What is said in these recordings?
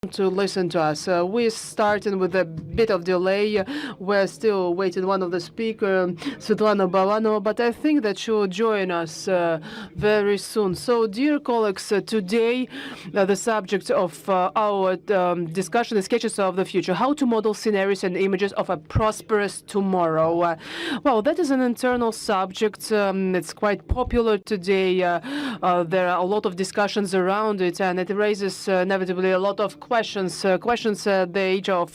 to listen to us. We're starting with a bit of delay. We're still waiting one of the speakers, Svetlana Balanova, but I think that she will join us very soon. So, dear colleagues, today the subject of our discussion is sketches of the future, how to model scenarios and images of a prosperous tomorrow. Well, that is an internal subject. It's quite popular today. There are a lot of discussions around it, and it raises inevitably a lot of questions at the age of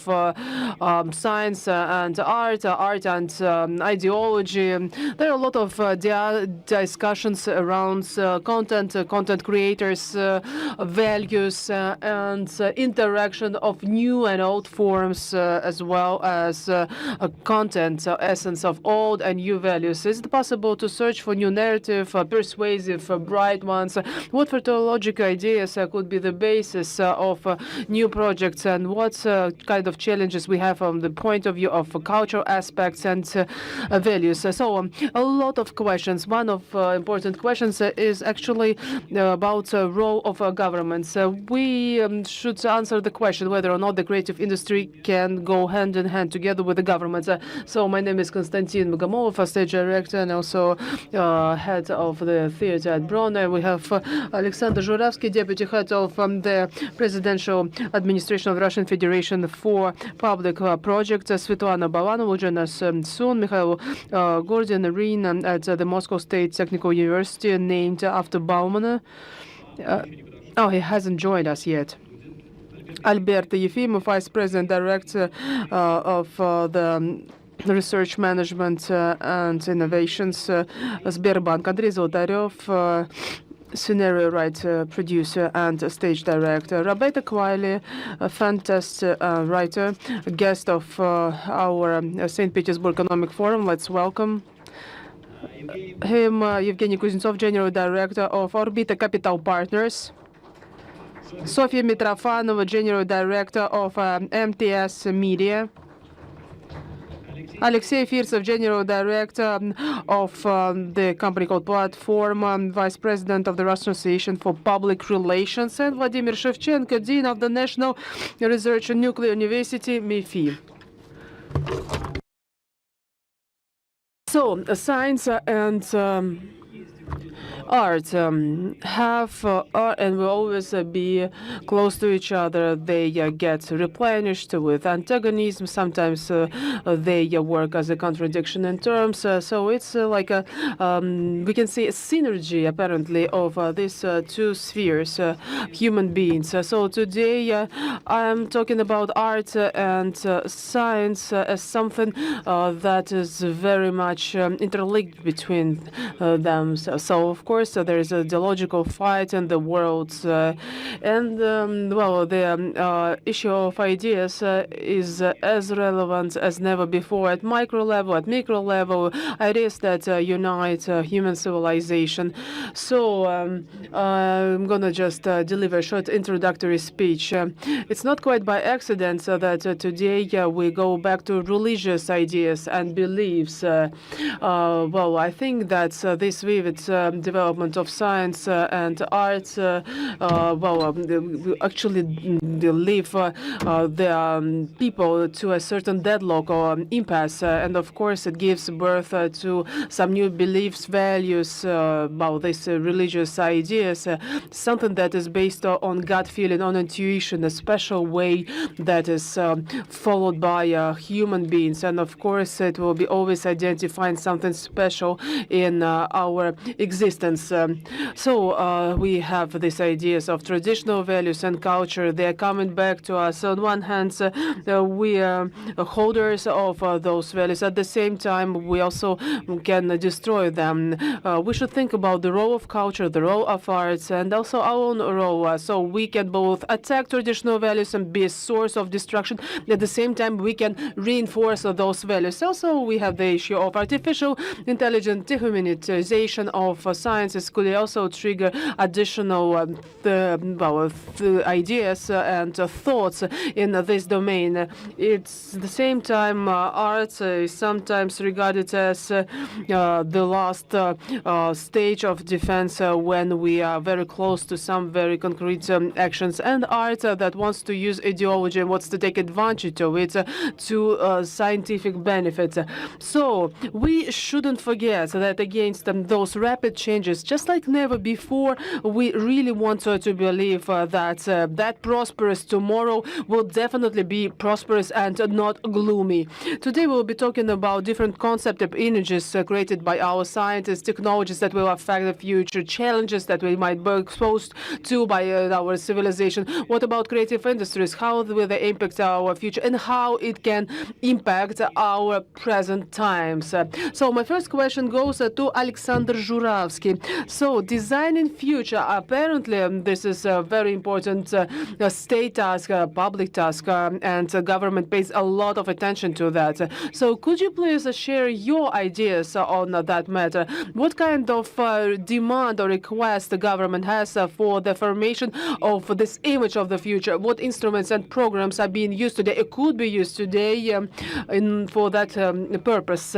science and art and ideology. There are a lot of discussions around content creators, values, and interaction of new and old forms, as well as content, essence of old and new values. Is it possible to search for new narrative, persuasive, bright ones? What philological ideas could be the basis of new projects, and what kind of challenges we have from the point of view of cultural aspects and values? So a lot of questions. One of important questions is actually about the role of governments. We should answer the question whether or not the creative industry can go hand in hand together with the government. So my name is Konstantin Bogomolov, stage director and also head of the theater at Bronnaya. We have Alexander Zhuravsky, deputy head of the presidential administration of Russian Federation for public projects. Svetlana Balanova will join us soon. Mikhail Gordon Arena at the Moscow State Technical University, named after Bauman. Oh, he hasn't joined us yet. Albert Yefimov, Vice President Director of the Research Management and Innovations, Sberbank. Andrei Zolotaryov, scenario writer, producer, and stage director. Roberta Quale, a fantastic writer, a guest of our St. Petersburg Economic Forum. Let's welcome him. Evgeny Kuznetsov, General Director of Orbita Capital Partners. Sofia Mitrofanova, General Director of MTS Media. Alexey Firtsov, General Director of the company called Platform, Vice President of the Russian Association for Public Relations, and Vladimir Shevchenko, Dean of the National Research and Nuclear University, MIFI. So, science and art have and will always be close to each other. They get replenished with antagonism. Sometimes they work as a contradiction in terms. So it's like a we can see a synergy apparently of these two spheres, human beings. So today I'm talking about art and science as something that is very much interlinked between them. So of course, there is a ideological fight in the world, and well, the issue of ideas is as relevant as never before at micro level, at micro level, ideas that unite human civilization. So I'm gonna just deliver a short introductory speech. It's not quite by accident that today we go back to religious ideas and beliefs. Well, I think that this vivid development of science and arts, actually leave the people to a certain deadlock or impasse, and of course it gives birth to some new beliefs, values about these religious ideas, something that is based on gut feeling, on intuition, a special way that is followed by human beings, and of course it will be always identifying something special in our existence. So we have these ideas of traditional values and culture. They are coming back to us. On one hand, we are holders of those values. At the same time, we also can destroy them. We should think about the role of culture, the role of arts, and also our own role. So we can both attack traditional values and be a source of destruction. At the same time, we can reinforce those values. Also, we have the issue of artificial intelligence, dehumanization of science sciences could also trigger additional ideas and thoughts in this domain. It's the same time art is sometimes regarded as the last stage of defense when we are very close to some very concrete actions, and art that wants to use ideology and wants to take advantage of it to scientific benefits. So we shouldn't forget that against those rapid changes, just like never before, we really want to believe that that prosperous tomorrow will definitely be prosperous and not gloomy. Today we'll be talking about different concept of images created by our scientists, technologies that will affect the future, challenges that we might be exposed to by our civilization. What about creative industries? How will they impact our future and how it can impact our present times? So my first question goes to Alexander Zhuravsky. So designing future, apparently this is a very important state task, public task, and government pays a lot of attention to that. So could you please share your ideas on that matter? What kind of demand or request the government has for the formation of this image of the future? What instruments and programs are being used today? It could be used today for that purpose.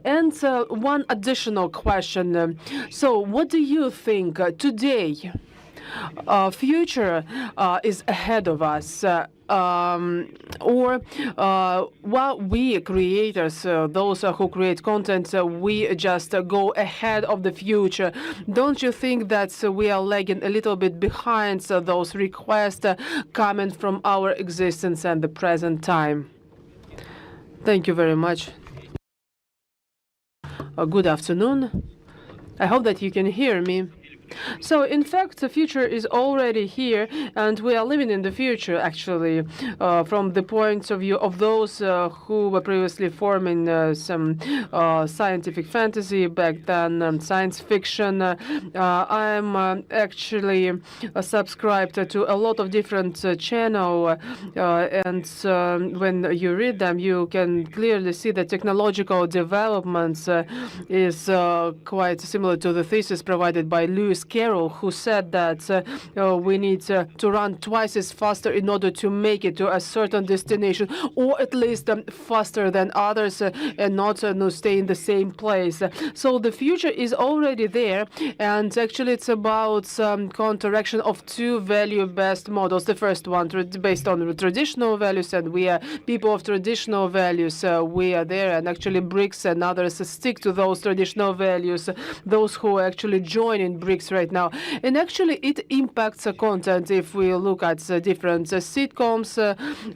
And one additional question. So what do you think today? Future is ahead of us. Or while we creators, those who create content, we just go ahead of the future. Don't you think that we are lagging a little bit behind those requests coming from our existence and the present time? Thank you very much. Good afternoon. I hope that you can hear me. So, in fact, the future is already here, and we are living in the future, actually, from the point of view of those who were previously forming some scientific fantasy back then, science fiction. I'm actually subscribed to a lot of different channels, and when you read them, you can clearly see that technological developments is quite similar to the thesis provided by Lewis Carroll, who said that we need to run twice as faster in order to make it to a certain destination, or at least faster than others, and not stay in the same place. So the future is already there, and actually it's about counteraction of two value-based models. The first one based on traditional values, and we are people of traditional values. We are there, and actually BRICS and others stick to those traditional values. Those who actually join in BRICS right now, and actually it impacts content. If we look at different sitcoms,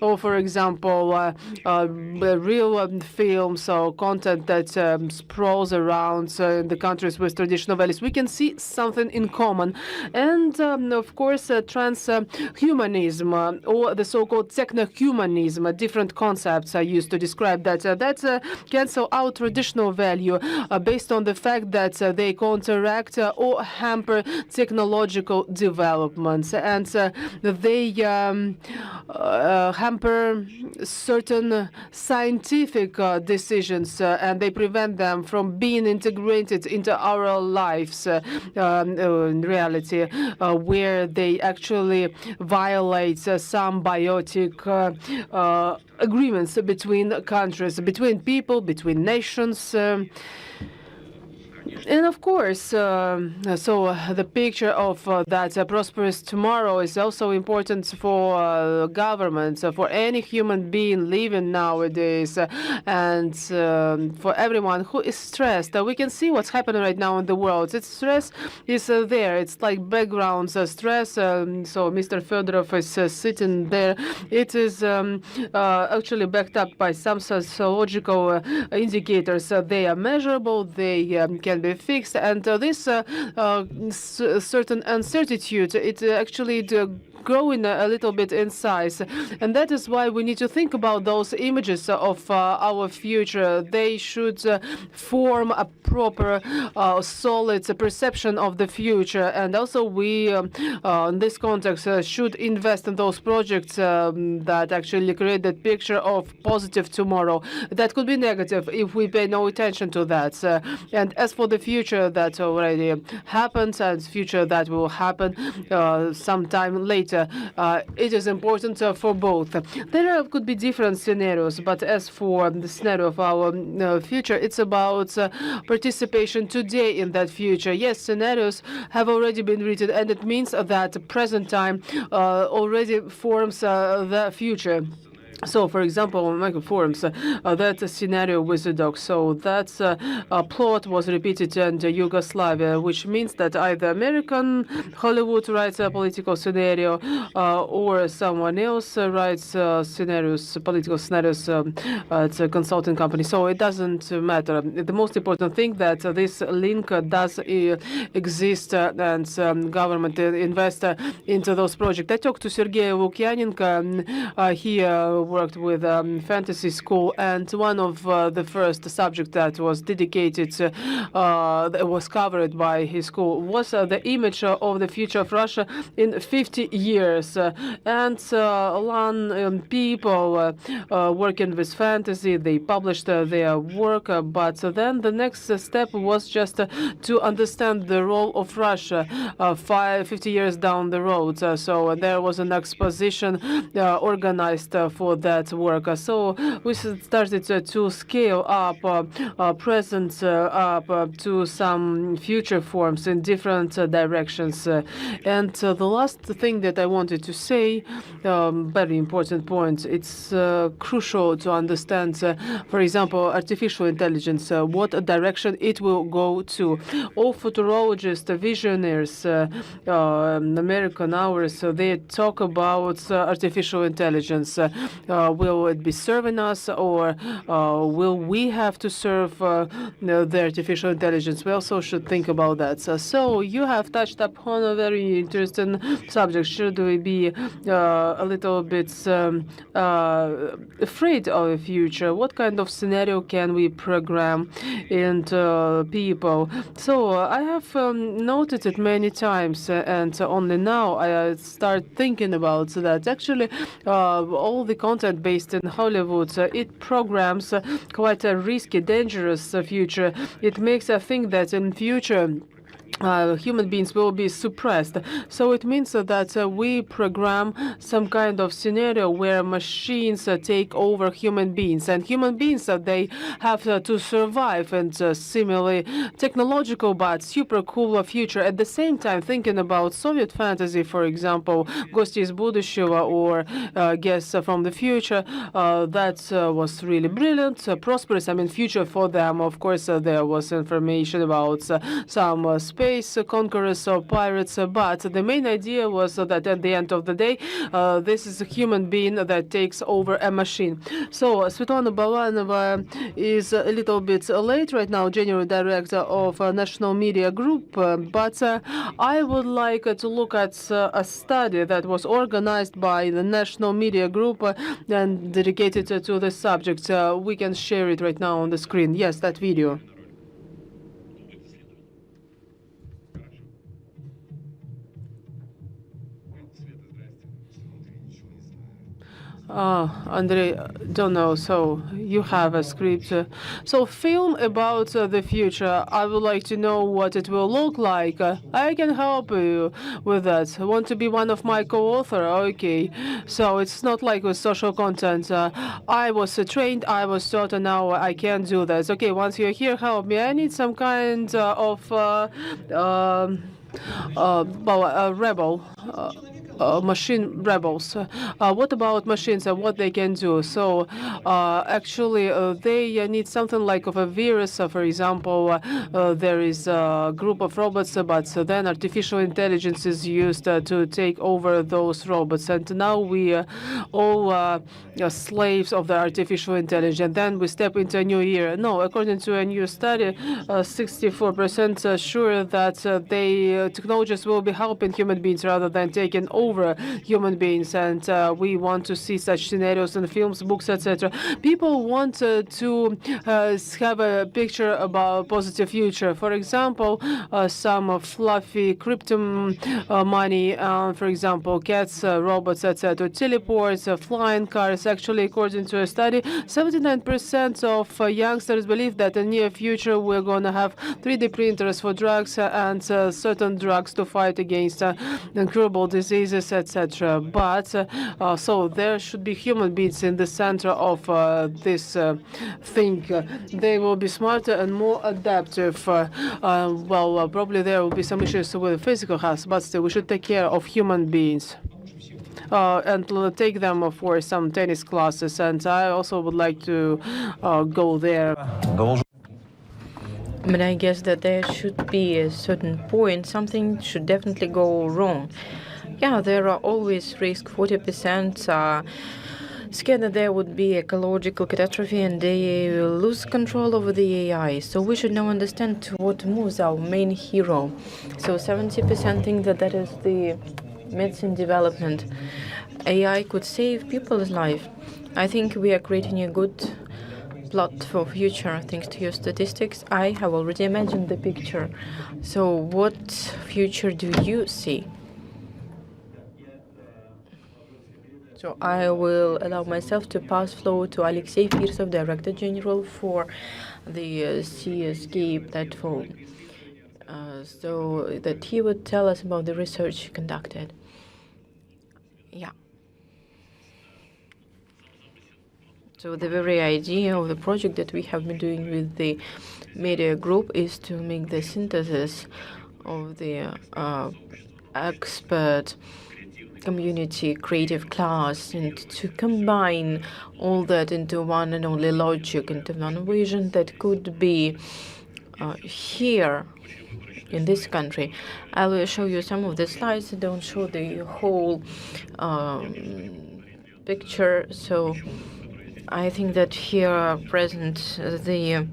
or for example real films or content that sprawls around in the countries with traditional values, we can see something in common. And of course transhumanism or the so-called techno-humanism, different concepts are used to describe that. That cancel out traditional value based on the fact that they counteract or hamper technological developments, and they hamper certain scientific decisions, and they prevent them from being integrated into our lives in reality, where they actually violate some biotic agreements between countries, between people, between nations. And of course, so the picture of that prosperous tomorrow is also important for governments, for any human being living nowadays, and for everyone who is stressed. We can see what's happening right now in the world. It's stress is there. It's like background stress. So Mr. Fedorov is sitting there. It is actually backed up by some sociological indicators. They are measurable. They can be fixed, and this certain uncertainty, it actually growing a little bit in size. And that is why we need to think about those images of our future. They should form a proper, solid perception of the future. And also we, in this context, should invest in those projects that actually create that picture of positive tomorrow. That could be negative if we pay no attention to that. And as for the future that already happened and future that will happen sometime later, it is important for both. There could be different scenarios, but as for the scenario of our future, it's about participation today in that future. Yes, scenarios have already been written, and it means that present time already forms the future. So, for example, microforums, that scenario with the dog. So that plot was repeated in Yugoslavia, which means that either American Hollywood writes a political scenario or someone else writes scenarios, political scenarios at a consulting company. So it doesn't matter. The most important thing that this link does exist and government invest into those projects. I talked to Sergei Lukyanenko. He worked with fantasy school, and one of the first subjects that was dedicated, that was covered by his school, was the image of the future of Russia in 50 years. And people working with fantasy, they published their work, but then the next step was just to understand the role of Russia 50 years down the road. So there was an exposition organized for that work. So we started to scale up present up to some future forms in different directions. And the last thing that I wanted to say, very important point, it's crucial to understand, for example, artificial intelligence, what direction it will go to. All futurologists, visionaries, American hours, they talk about artificial intelligence. Will it be serving us, or will we have to serve the artificial intelligence? We also should think about that. So you have touched upon a very interesting subject. Should we be a little bit afraid of the future? What kind of scenario can we program into people? So I have noted it many times, and only now I start thinking about that. Actually, all the content based in Hollywood, it programs quite a risky, dangerous future. It makes us think that in future human beings will be suppressed. So it means that we program some kind of scenario where machines take over human beings, and human beings they have to survive in a similarly technological but super cool future. At the same time, thinking about Soviet fantasy, for example, Гости из будущего or Guests from the Future, that was really brilliant. Prosperous, I mean, future for them. Of course, there was information about some space conquerors or pirates, but the main idea was that at the end of the day, this is a human being that takes over a machine. So Svetlana Balanova is a little bit late right now, general director of National Media Group, but I would like to look at a study that was organized by the National Media Group and dedicated to the subject. We can share it right now on the screen. Yes, that video. Andrei, don't know. So you have a script. So film about the future. I would like to know what it will look like. I can help you with that. Want to be one of my co-author? Okay. So it's not like with social content. I was trained, I was taught, and now I can do that. Okay, once you're here, help me. I need some kind of rebel. Machine rebels. What about machines and what they can do? So actually they need something like of a virus. For example, there is a group of robots, but then artificial intelligence is used to take over those robots. And now we all slaves of the artificial intelligence. Then we step into a new era. No, according to a new study, 64% sure that technologies will be helping human beings rather than taking over over human beings, and we want to see such scenarios in films, books, etc. People want to have a picture about a positive future. For example, some fluffy crypto money, for example, cats, robots, etc., teleports, flying cars. Actually, according to a study, 79% of youngsters believe that in the near future we're going to have 3D printers for drugs and certain drugs to fight against incurable diseases, etc. But so there should be human beings in the center of this thing. They will be smarter and more adaptive. Probably there will be some issues with physical health, but still we should take care of human beings. And take them for some tennis classes, and I also would like to go there. But I guess that there should be a certain point, something should definitely go wrong. Yeah, there are always risks. 40% are scared that there would be ecological catastrophe and they will lose control over the AI. So we should now understand what moves our main hero. So 70% think that that is the medicine development. AI could save people's life. I think we are creating a good plot for future thanks to your statistics. I have already imagined the picture. So what future do you see? So I will allow myself to pass floor to Alexey Firsov, Director General for the CSK platform, so that he would tell us about the research conducted. Yeah. So the very idea of the project that we have been doing with the media group is to make the synthesis of the expert community, creative class, and to combine all that into one and only logic, into one vision that could be here in this country. I will show you some of the slides. I don't show the whole picture. So I think that here are present the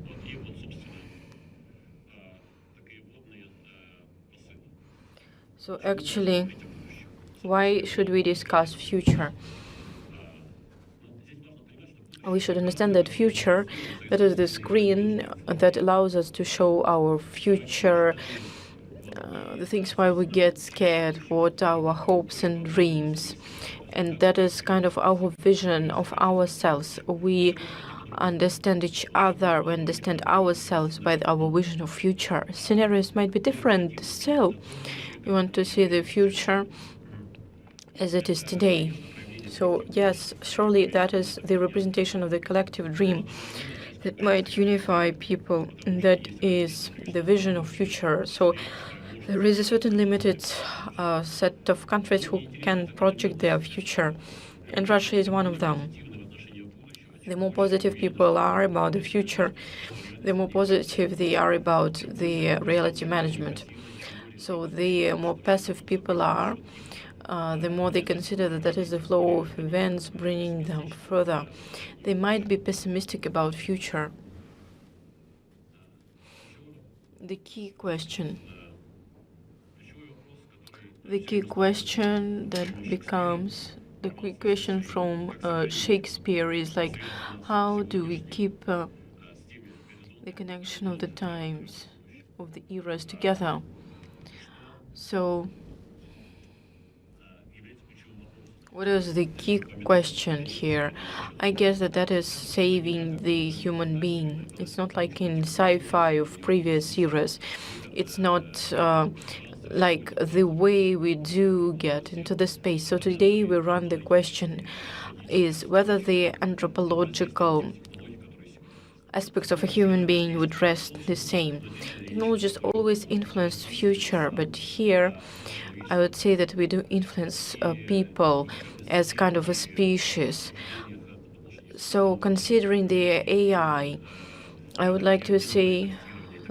so actually, why should we discuss future? We should understand that future, that is the screen that allows us to show our future, the things why we get scared, what are our hopes and dreams. And that is kind of our vision of ourselves. We understand each other, we understand ourselves by our vision of future. Scenarios might be different still. We want to see the future as it is today. So yes, surely that is the representation of the collective dream that might unify people, and that is the vision of future. So there is a certain limited set of countries who can project their future, and Russia is one of them. The more positive people are about the future, the more positive they are about the reality management. So the more passive people are, the more they consider that that is the flow of events bringing them further. They might be pessimistic about future. The key question that becomes the quick question from Shakespeare is like, how do we keep the connection of the times, of the eras together? So what is the key question here? I guess that is saving the human being. It's not like in sci-fi of previous eras. It's not like the way we do get into the space. So today we run the question is whether the anthropological aspects of a human being would rest the same. Technologies always influence future, but here I would say that we do influence people as kind of a species. So considering the AI, I would like to say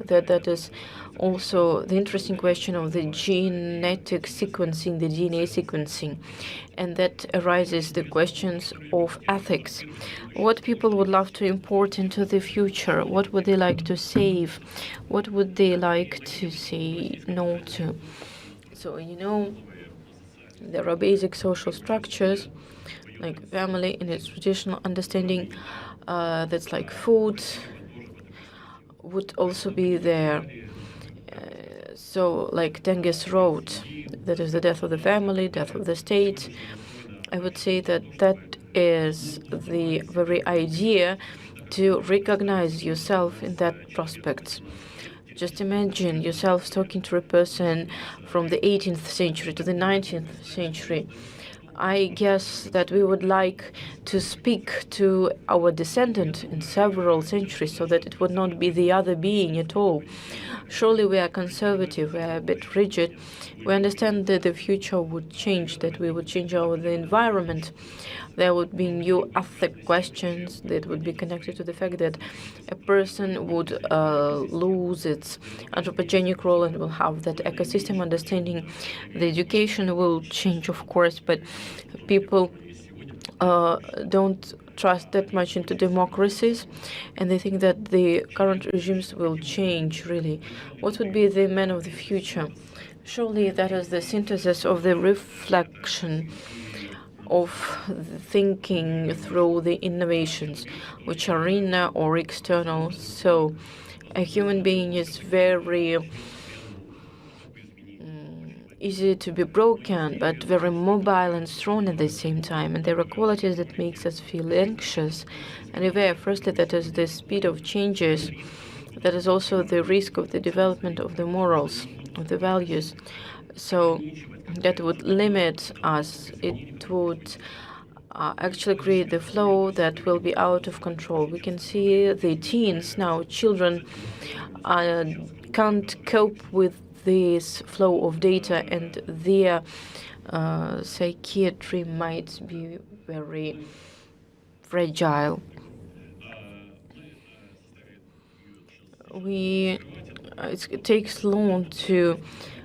that that is also the interesting question of the genetic sequencing, the DNA sequencing, and that arises the questions of ethics. What people would love to import into the future? What would they like to save? What would they like to say no to? So, you know, There are basic social structures, like family in its traditional understanding, that's like food would also be there. So like Tengiz wrote, that is the death of the family, death of the state. I would say that that is the very idea to recognize yourself in that prospect. Just imagine yourself talking to a person from the 18th century to the 19th century. I guess that we would like to speak to our descendant in several centuries so that it would not be the other being at all. Surely we are conservative, we are a bit rigid. We understand that the future would change, that we would change the environment. There would be new ethic questions that would be connected to the fact that a person would lose its anthropogenic role and will have that ecosystem understanding. The education will change, of course, but people don't trust that much into democracies, and they think that the current regimes will change, really. What would be the man of the future? Surely that is the synthesis of the reflection of thinking through the innovations, which are inner or external. So a human being is very easy to be broken, but very mobile and strong at the same time. And there are qualities that makes us feel anxious and aware. Firstly, that is the speed of changes. That is also the risk of the development of the morals, of the values. So that would limit us. It would actually create the flow that will be out of control. We can see the teens now, children can't cope with this flow of data, and their psychiatry might be very fragile. It takes long to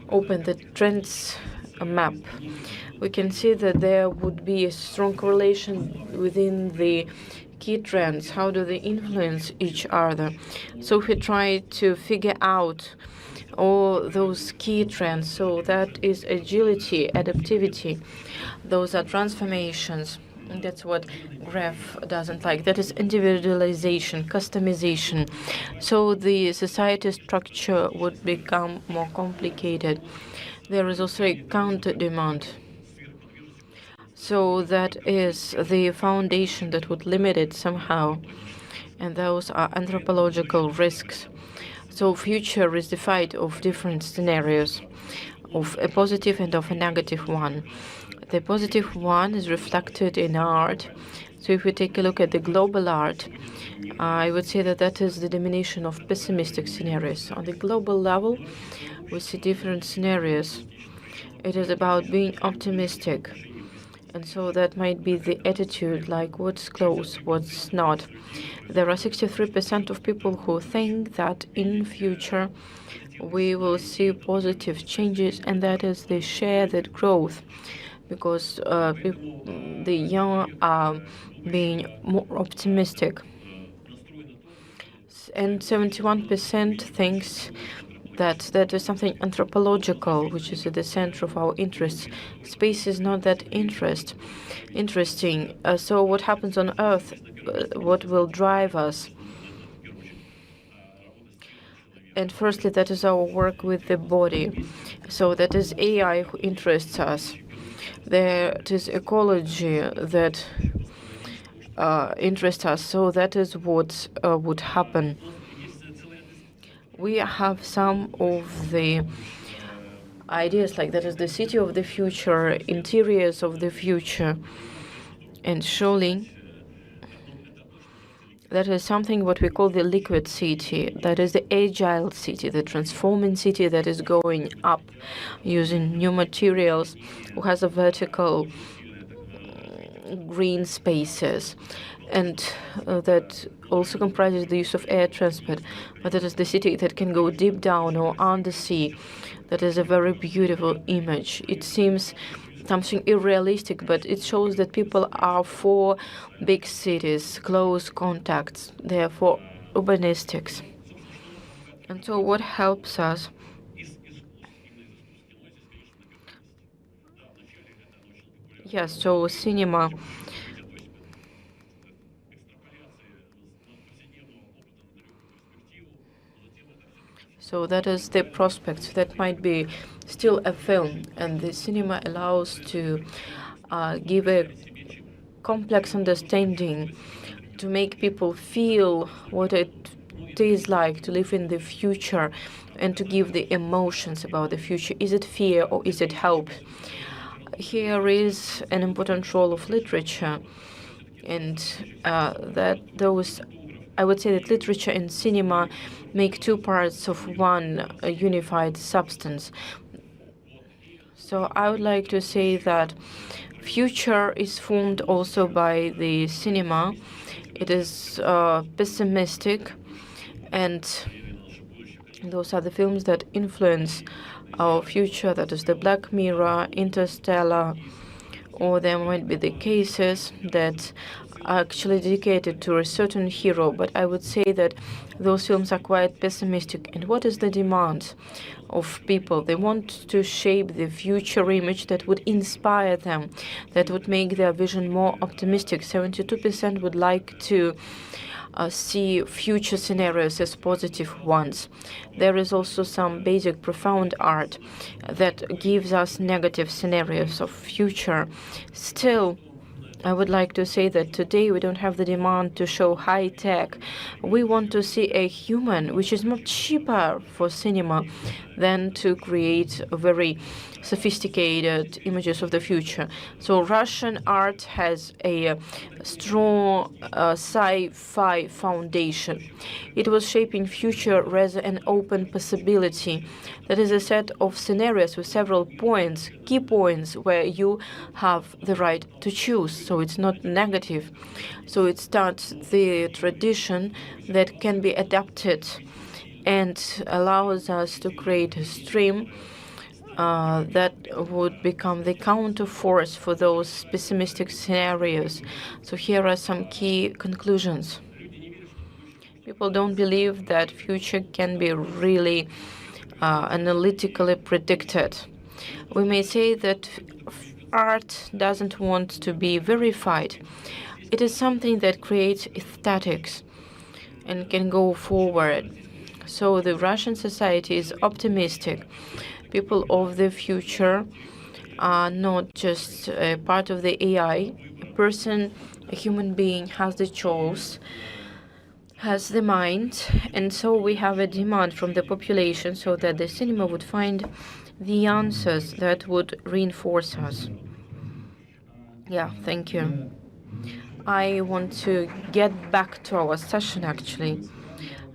open the trends map. We can see that there would be a strong correlation within the key trends. How do they influence each other? So if we try to figure out all those key trends, so that is agility, adaptivity, those are transformations. And that's what Graph doesn't like. That is individualization, customization. So the society structure would become more complicated. There is also a counter demand. So that is the foundation that would limit it somehow. And those are anthropological risks. So future is the fight of different scenarios, of a positive and of a negative one. The positive one is reflected in art. So if we take a look at the global art, I would say that that is the domination of pessimistic scenarios. On the global level, we see different scenarios. It is about being optimistic. And so that might be the attitude, like what's close, what's not. There are 63% of people who think that in future we will see positive changes, and that is they share that growth, because the young are being more optimistic. And 71% thinks that that is something anthropological, which is at the center of our interests. Space is not that interesting. So what happens on Earth? What will drive us? And firstly, that is our work with the body. So that is AI who interests us. There is ecology that interests us. So that is what would happen. We have some of the ideas, like that is the city of the future, interiors of the future, and surely that is something what we call the liquid city. That is the agile city, the transforming city that is going up using new materials, who has a vertical green spaces, and that also comprises the use of air transport. But that is the city that can go deep down or undersea. That is a very beautiful image. It seems something unrealistic, but it shows that people are for big cities, close contacts. They are for urbanistics. And so what helps us? Yes, so cinema. So that is the prospect. That might be still a film, and the cinema allows to give a complex understanding, to make people feel what it is like to live in the future, and to give the emotions about the future. Is it fear or is it hope? Here is an important role of literature, and I would say that literature and cinema make two parts of one unified substance. So I would like to say that future is formed also by the cinema. It is pessimistic, and those are the films that influence our future. That is the Black Mirror, Interstellar, or there might be the cases that are actually dedicated to a certain hero, but I would say that those films are quite pessimistic. And what is the demand of people? They want to shape the future image that would inspire them, that would make their vision more optimistic. 72% would like to see future scenarios as positive ones. There is also some basic profound art that gives us negative scenarios of future. Still, I would like to say that today we don't have the demand to show high tech. We want to see a human, which is much cheaper for cinema than to create very sophisticated images of the future. So Russian art has a strong sci-fi foundation. It was shaping future rather an open possibility. That is a set of scenarios with several points, key points, where you have the right to choose. So it's not negative. So it starts the tradition that can be adapted and allows us to create a stream that would become the counter force for those pessimistic scenarios. So here are some key conclusions. People don't believe that future can be really analytically predicted. We may say that art doesn't want to be verified. It is something that creates aesthetics and can go forward. So the Russian society is optimistic. People of the future are not just a part of the AI. A person, a human being, has the choice, has the mind, and so we have a demand from the population so that the cinema would find the answers that would reinforce us. Yeah, thank you. I want to get back to our session, actually.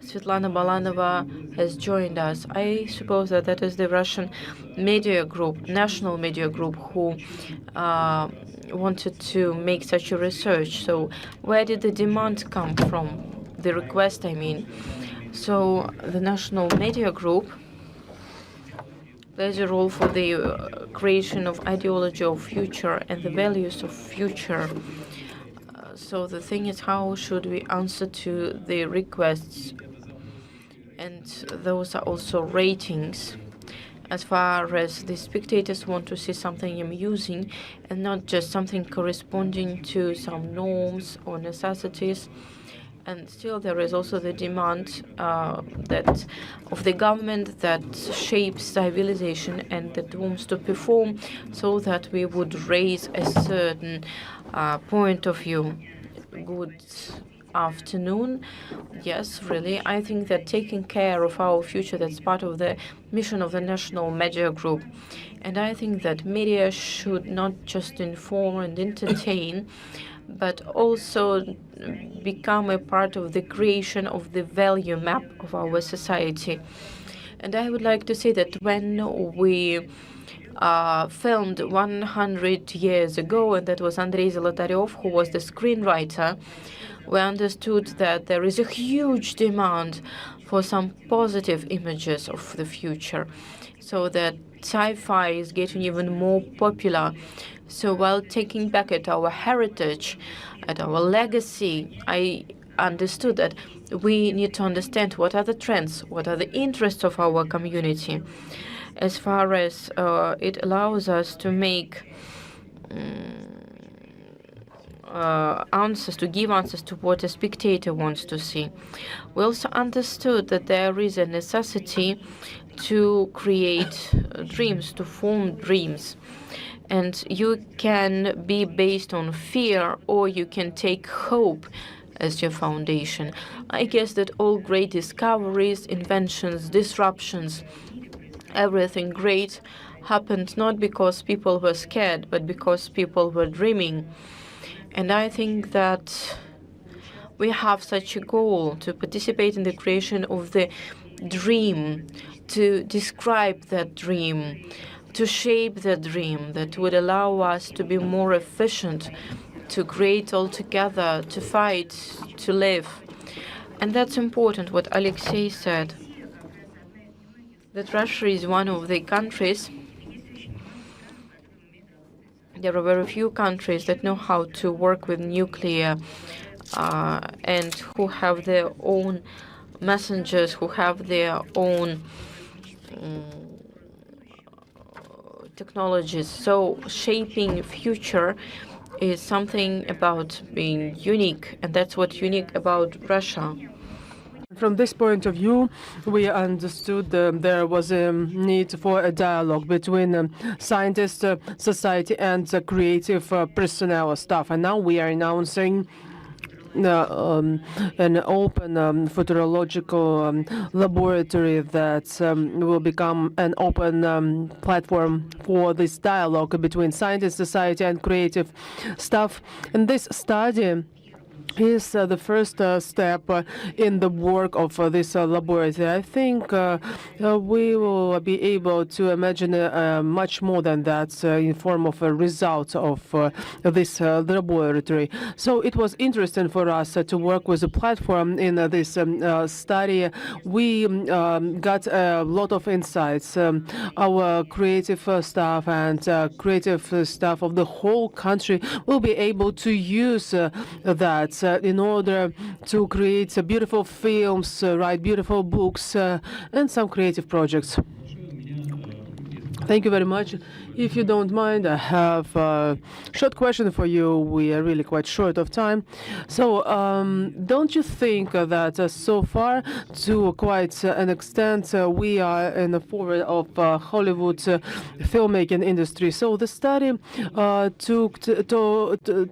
Svetlana Balanova has joined us. I suppose that that is the Russian media group, national media group, who wanted to make such a research. So where did the demand come from? The request, I mean. So the national media group plays a role for the creation of ideology of future and the values of future. So the thing is, how should we answer to the requests? And those are also ratings, as far as the spectators want to see something amusing and not just something corresponding to some norms or necessities. And still there is also the demand that of the government that shapes civilization and that wants to perform so that we would raise a certain point of view. Good afternoon. Yes, really. I think that taking care of our future, that's part of the mission of the National Media Group. And I think that media should not just inform and entertain, but also become a part of the creation of the value map of our society. And I would like to say that when we filmed 100 years ago, and that was Andrei Zolotaryov, who was the screenwriter, we understood that there is a huge demand for some positive images of the future, so that sci-fi is getting even more popular. So while taking back at our heritage, at our legacy, I understood that we need to understand what are the trends, what are the interests of our community, as far as it allows us to make answers, to give answers to what a spectator wants to see. We also understood that there is a necessity to create dreams, to form dreams. And you can be based on fear, or you can take hope as your foundation. I guess that all great discoveries, inventions, disruptions, everything great happened not because people were scared, but because people were dreaming. And I think that we have such a goal to participate in the creation of the dream, to describe that dream, to shape the dream that would allow us to be more efficient, to create all together, to fight, to live. And that's important, what Alexei said, that Russia is one of the countries. There are very few countries that know how to work with nuclear and who have their own messengers, who have their own technologies. So shaping future is something about being unique, and that's what's unique about Russia. From this point of view, we understood there was a need for a dialogue between scientists, society, and creative personnel staff. And now we are announcing an open futurological laboratory that will become an open platform for this dialogue between scientists, society, and creative staff. And this study is the first step in the work of this laboratory. I think we will be able to imagine much more than that in form of a result of this laboratory. So it was interesting for us to work with a platform in this study. We got a lot of insights. Our creative staff and creative staff of the whole country will be able to use that in order to create beautiful films, write beautiful books, and some creative projects. Thank you very much. If you don't mind, I have a short question for you. We are really quite short of time. So don't you think that so far, to quite an extent, we are in the forward of Hollywood filmmaking industry? So the study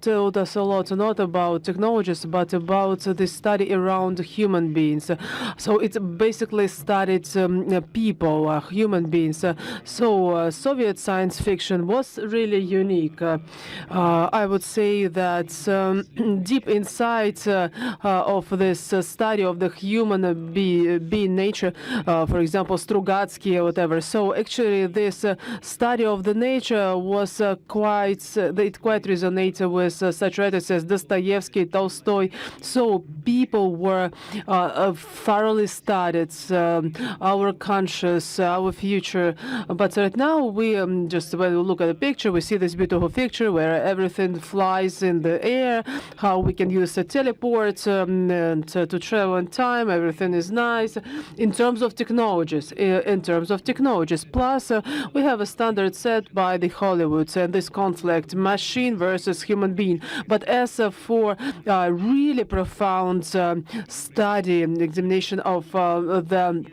told us a lot, not about technologies, but about the study around human beings. So it basically studied people, human beings. So Soviet science fiction was really unique. I would say that deep inside of this study of the human being nature, for example, Strugatsky or whatever. So actually, this study of the nature was it quite resonated with such writers as Dostoevsky, Tolstoy. So people were thoroughly studied our conscious, our future. But right now, we just when we look at the picture, we see this beautiful picture where everything flies in the air, how we can use a teleport and to travel in time. Everything is nice in terms of technologies. Plus, we have a standard set by the Hollywoods and this conflict, machine versus human being. But as for really profound study and examination of the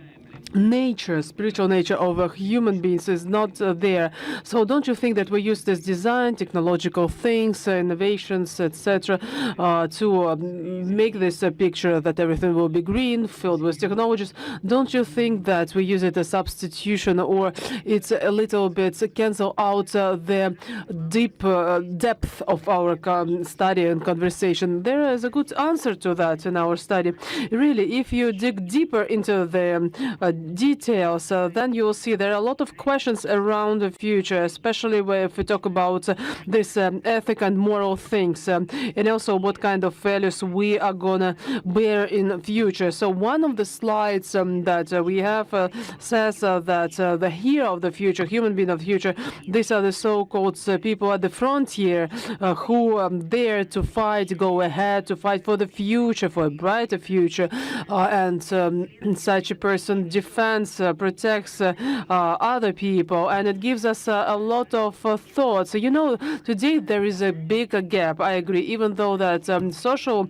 nature, spiritual nature of human beings is not there. So don't you think that we use this design, technological things, innovations, etc., to make this a picture that everything will be green, filled with technologies? Don't you think that we use it as substitution, or it's a little bit cancel out the deep depth of our study and conversation? There is a good answer to that in our study. Really, if you dig deeper into the details, then you will see there are a lot of questions around the future, especially if we talk about this ethic and moral things, and also what kind of values we are gonna bear in the future. So one of the slides that we have says that the hero of the future, human being of the future, these are the so-called people at the frontier who dare to fight, go ahead, to fight for the future, for a brighter future, and such a person defines defends, protects other people, and it gives us a lot of thoughts. You know, today there is a big gap. I agree, even though that social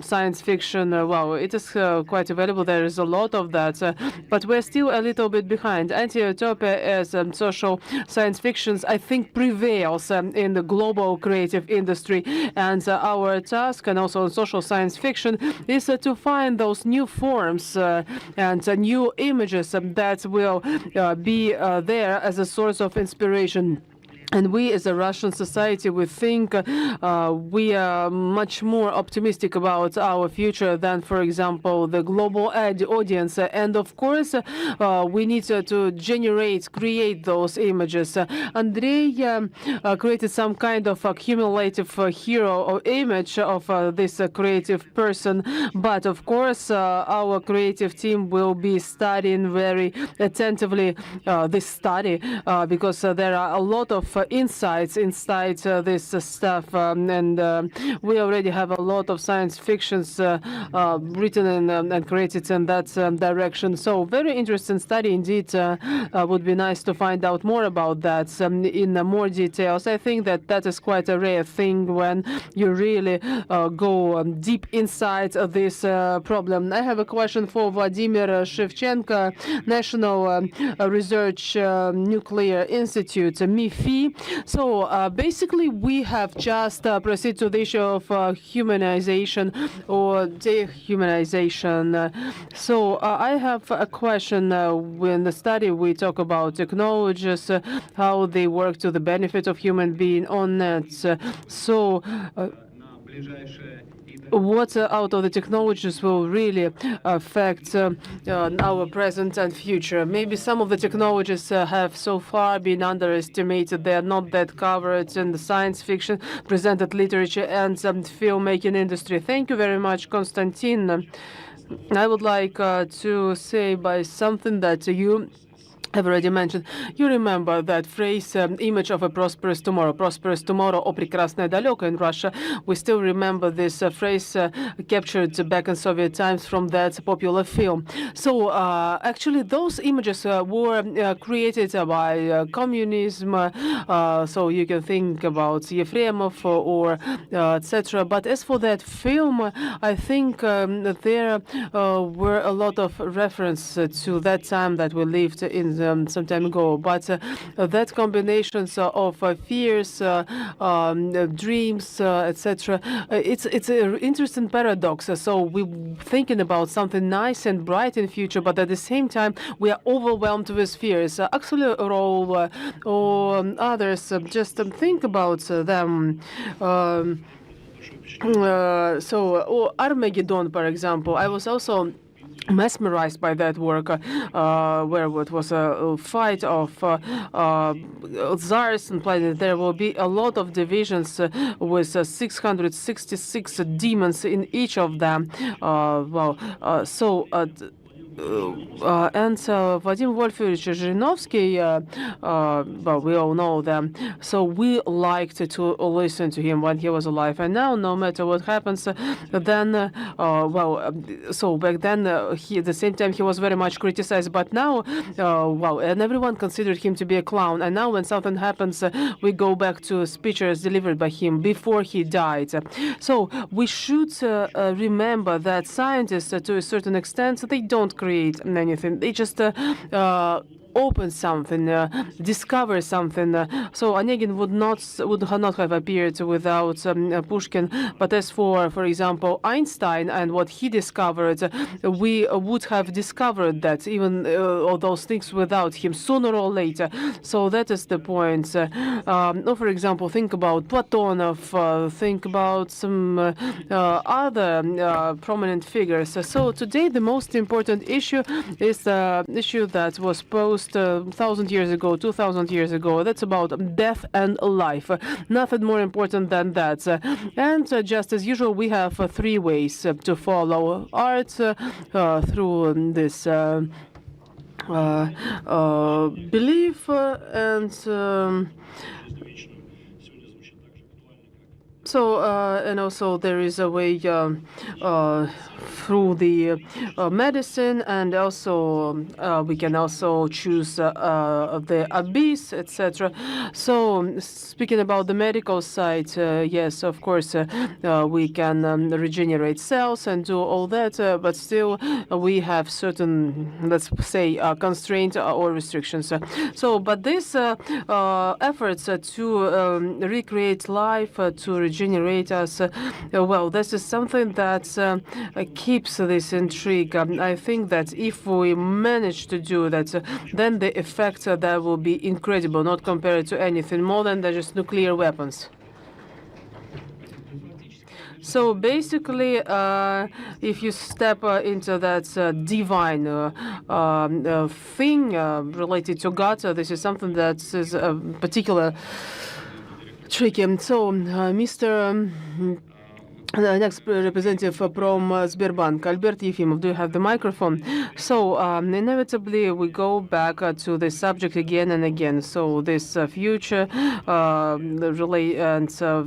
science fiction, well, it is quite available. There is a lot of that, but we're still a little bit behind. Anti-utopia as social science fictions, I think, prevails in the global creative industry, and our task, and also in social science fiction, is to find those new forms and new images that will be there as a source of inspiration. And we, as a Russian society, we think we are much more optimistic about our future than, for example, the global audience. And of course, we need to create those images. Andrei created some kind of cumulative hero or image of this creative person. But of course, our creative team will be studying very attentively this study because there are a lot of insights inside this stuff, and we already have a lot of science fictions written and created in that direction. So very interesting study indeed. Would be nice to find out more about that in more details. I think that is quite a rare thing when you really go deep inside this problem. I have a question for Vladimir Shevchenko, National Research Nuclear Institute, MIFI. So basically, we have just proceeded to the issue of humanization or dehumanization. So I have a question. In the study, we talk about technologies, how they work to the benefit of human being on net. So what out of the technologies will really affect our present and future? Maybe some of the technologies have so far been underestimated. They are not that covered in the science fiction, presented literature, and filmmaking industry. Thank you very much, Konstantin. I would like to say by something that you I've already mentioned. You remember that phrase, image of a prosperous tomorrow. Prosperous tomorrow, о прекрасное далеко in Russia. We still remember this phrase captured back in Soviet times from that popular film. So actually those images were created by communism. So you can think about Yefremov or etc. But as for that film, I think there were a lot of reference to that time that we lived in some time ago, but that combinations of fears, dreams, etc. It's an interesting paradox. So we're thinking about something nice and bright in future, but at the same time we are overwhelmed with fears. Actually, Raul or others, just think about them. So Armageddon, for example, I was also mesmerized by that work, where it was a fight of czars and planets. There will be a lot of divisions with 666 demons in each of them. And Vladimir Wolfovich Zhirinovsky, well, we all know them. So we liked to listen to him when he was alive. And now, no matter what happens, then, so back then, at the same time, he was very much criticized. But now, and everyone considered him to be a clown. And now when something happens, we go back to speeches delivered by him before he died. So we should remember that scientists, to a certain extent, they don't create anything. They just open something, discover something. So Onegin would not have appeared without Pushkin. But as for example, Einstein and what he discovered, we would have discovered that even all those things without him sooner or later. So that is the point. For example, think about Platonov. Think about some other prominent figures. So today the most important issue is the issue that was posed 1,000 years ago, 2,000 years ago. That's about death and life. Nothing more important than that. And just as usual, we have three ways to follow art through this belief and so, and also there is a way through the medicine, and also we can also choose the abyss, etc. So speaking about the medical side, yes, of course, we can regenerate cells and do all that, but still we have certain, let's say, constraints or restrictions. But these efforts to recreate life, to regenerate us, well, this is something that keeps this intrigue. I think that if we manage to do that, then the effect that will be incredible, not compared to anything more than just nuclear weapons. So basically, if you step into that divine thing related to God, this is something that is particular tricky. So, Mr. The next representative from Sberbank, Albert Yefimov, do you have the microphone? So inevitably we go back to the subject again and again. So this future and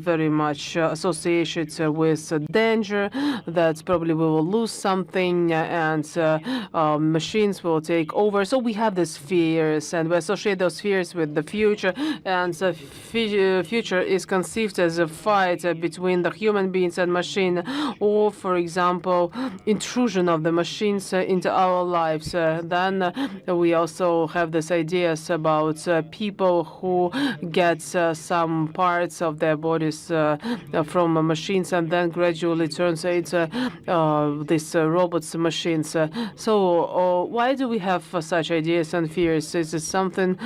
very much associated with danger, that probably we will lose something and machines will take over. So we have these fears, and we associate those fears with the future, and the future is conceived as a fight between the human beings and machine, or for example intrusion of the machines into our lives. Then we also have these ideas about people who get some parts of their bodies from machines and then gradually turns into these robots machines. So why do we have such ideas and fears? Is it something,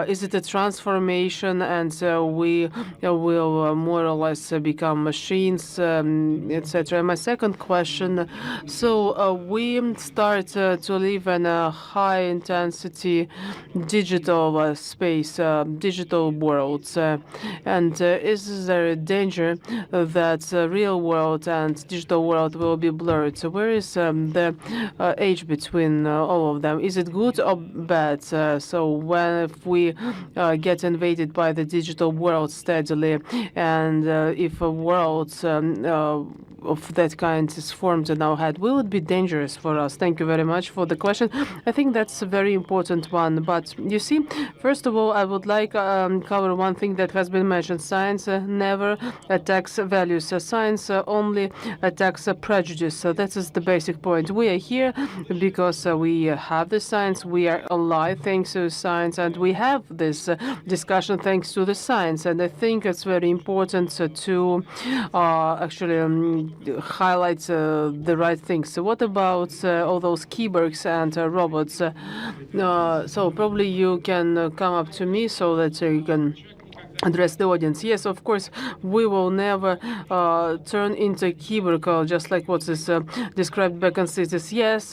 is it a transformation, and we will more or less become machines, etc.? My second question, so we start to live in a high-intensity digital space, digital worlds, and is there a danger that real world and digital world will be blurred? So where is the age between all of them? Is it good or bad? So when if we get invaded by the digital world steadily, and if a world of that kind is formed in our head, will it be dangerous for us? Thank you very much for the question. I think that's a very important one. But you see, first of all, I would like cover one thing that has been mentioned. Science never attacks values. Science only attacks prejudice. So that is the basic point. We are here because we have the science. We are alive thanks to science, and we have this discussion thanks to the science. And I think it's very important to actually highlight the right things. So what about all those keyboards and robots? So probably you can come up to me so that you can address the audience. Yes, of course, we will never turn into a keyboard, just like what is described by Konstantin. Yes,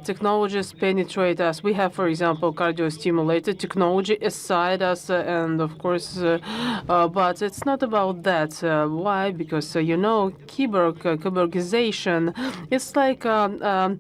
technologies penetrate us. We have, for example, cardio-stimulated technology aside us, and of course, but it's not about that. Why? Because, you know, cyborgization, it's like a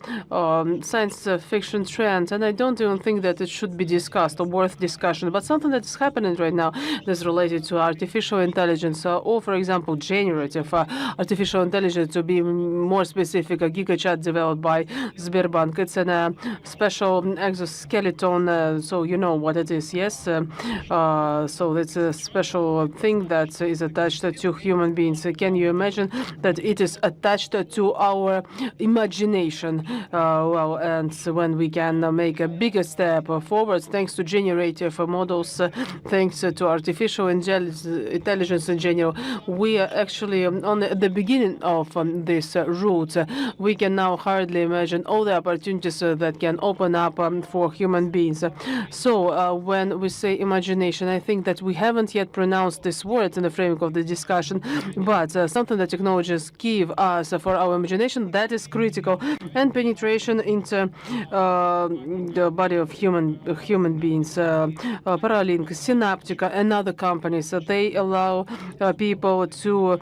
science fiction trend, and I don't even think that it should be discussed or worth discussion, but something that is happening right now is related to artificial intelligence, or, for example, generative artificial intelligence. To be more specific, a GigaChat developed by Sberbank. It's a special exoskeleton, so you know what it is, yes? So it's a special thing that is attached to human beings. Can you imagine that it is attached to our imagination? Well, and when we can make a bigger step forward thanks to generative models, thanks to artificial intelligence in general, we are actually on the beginning of this route. We can now hardly imagine all the opportunities that can open up for human beings. So when we say imagination, I think that we haven't yet pronounced this word in the framework of the discussion, but something that technologies give us for our imagination, that is critical, and penetration into the body of human beings. Paralink, Synaptica, another other companies. They allow people to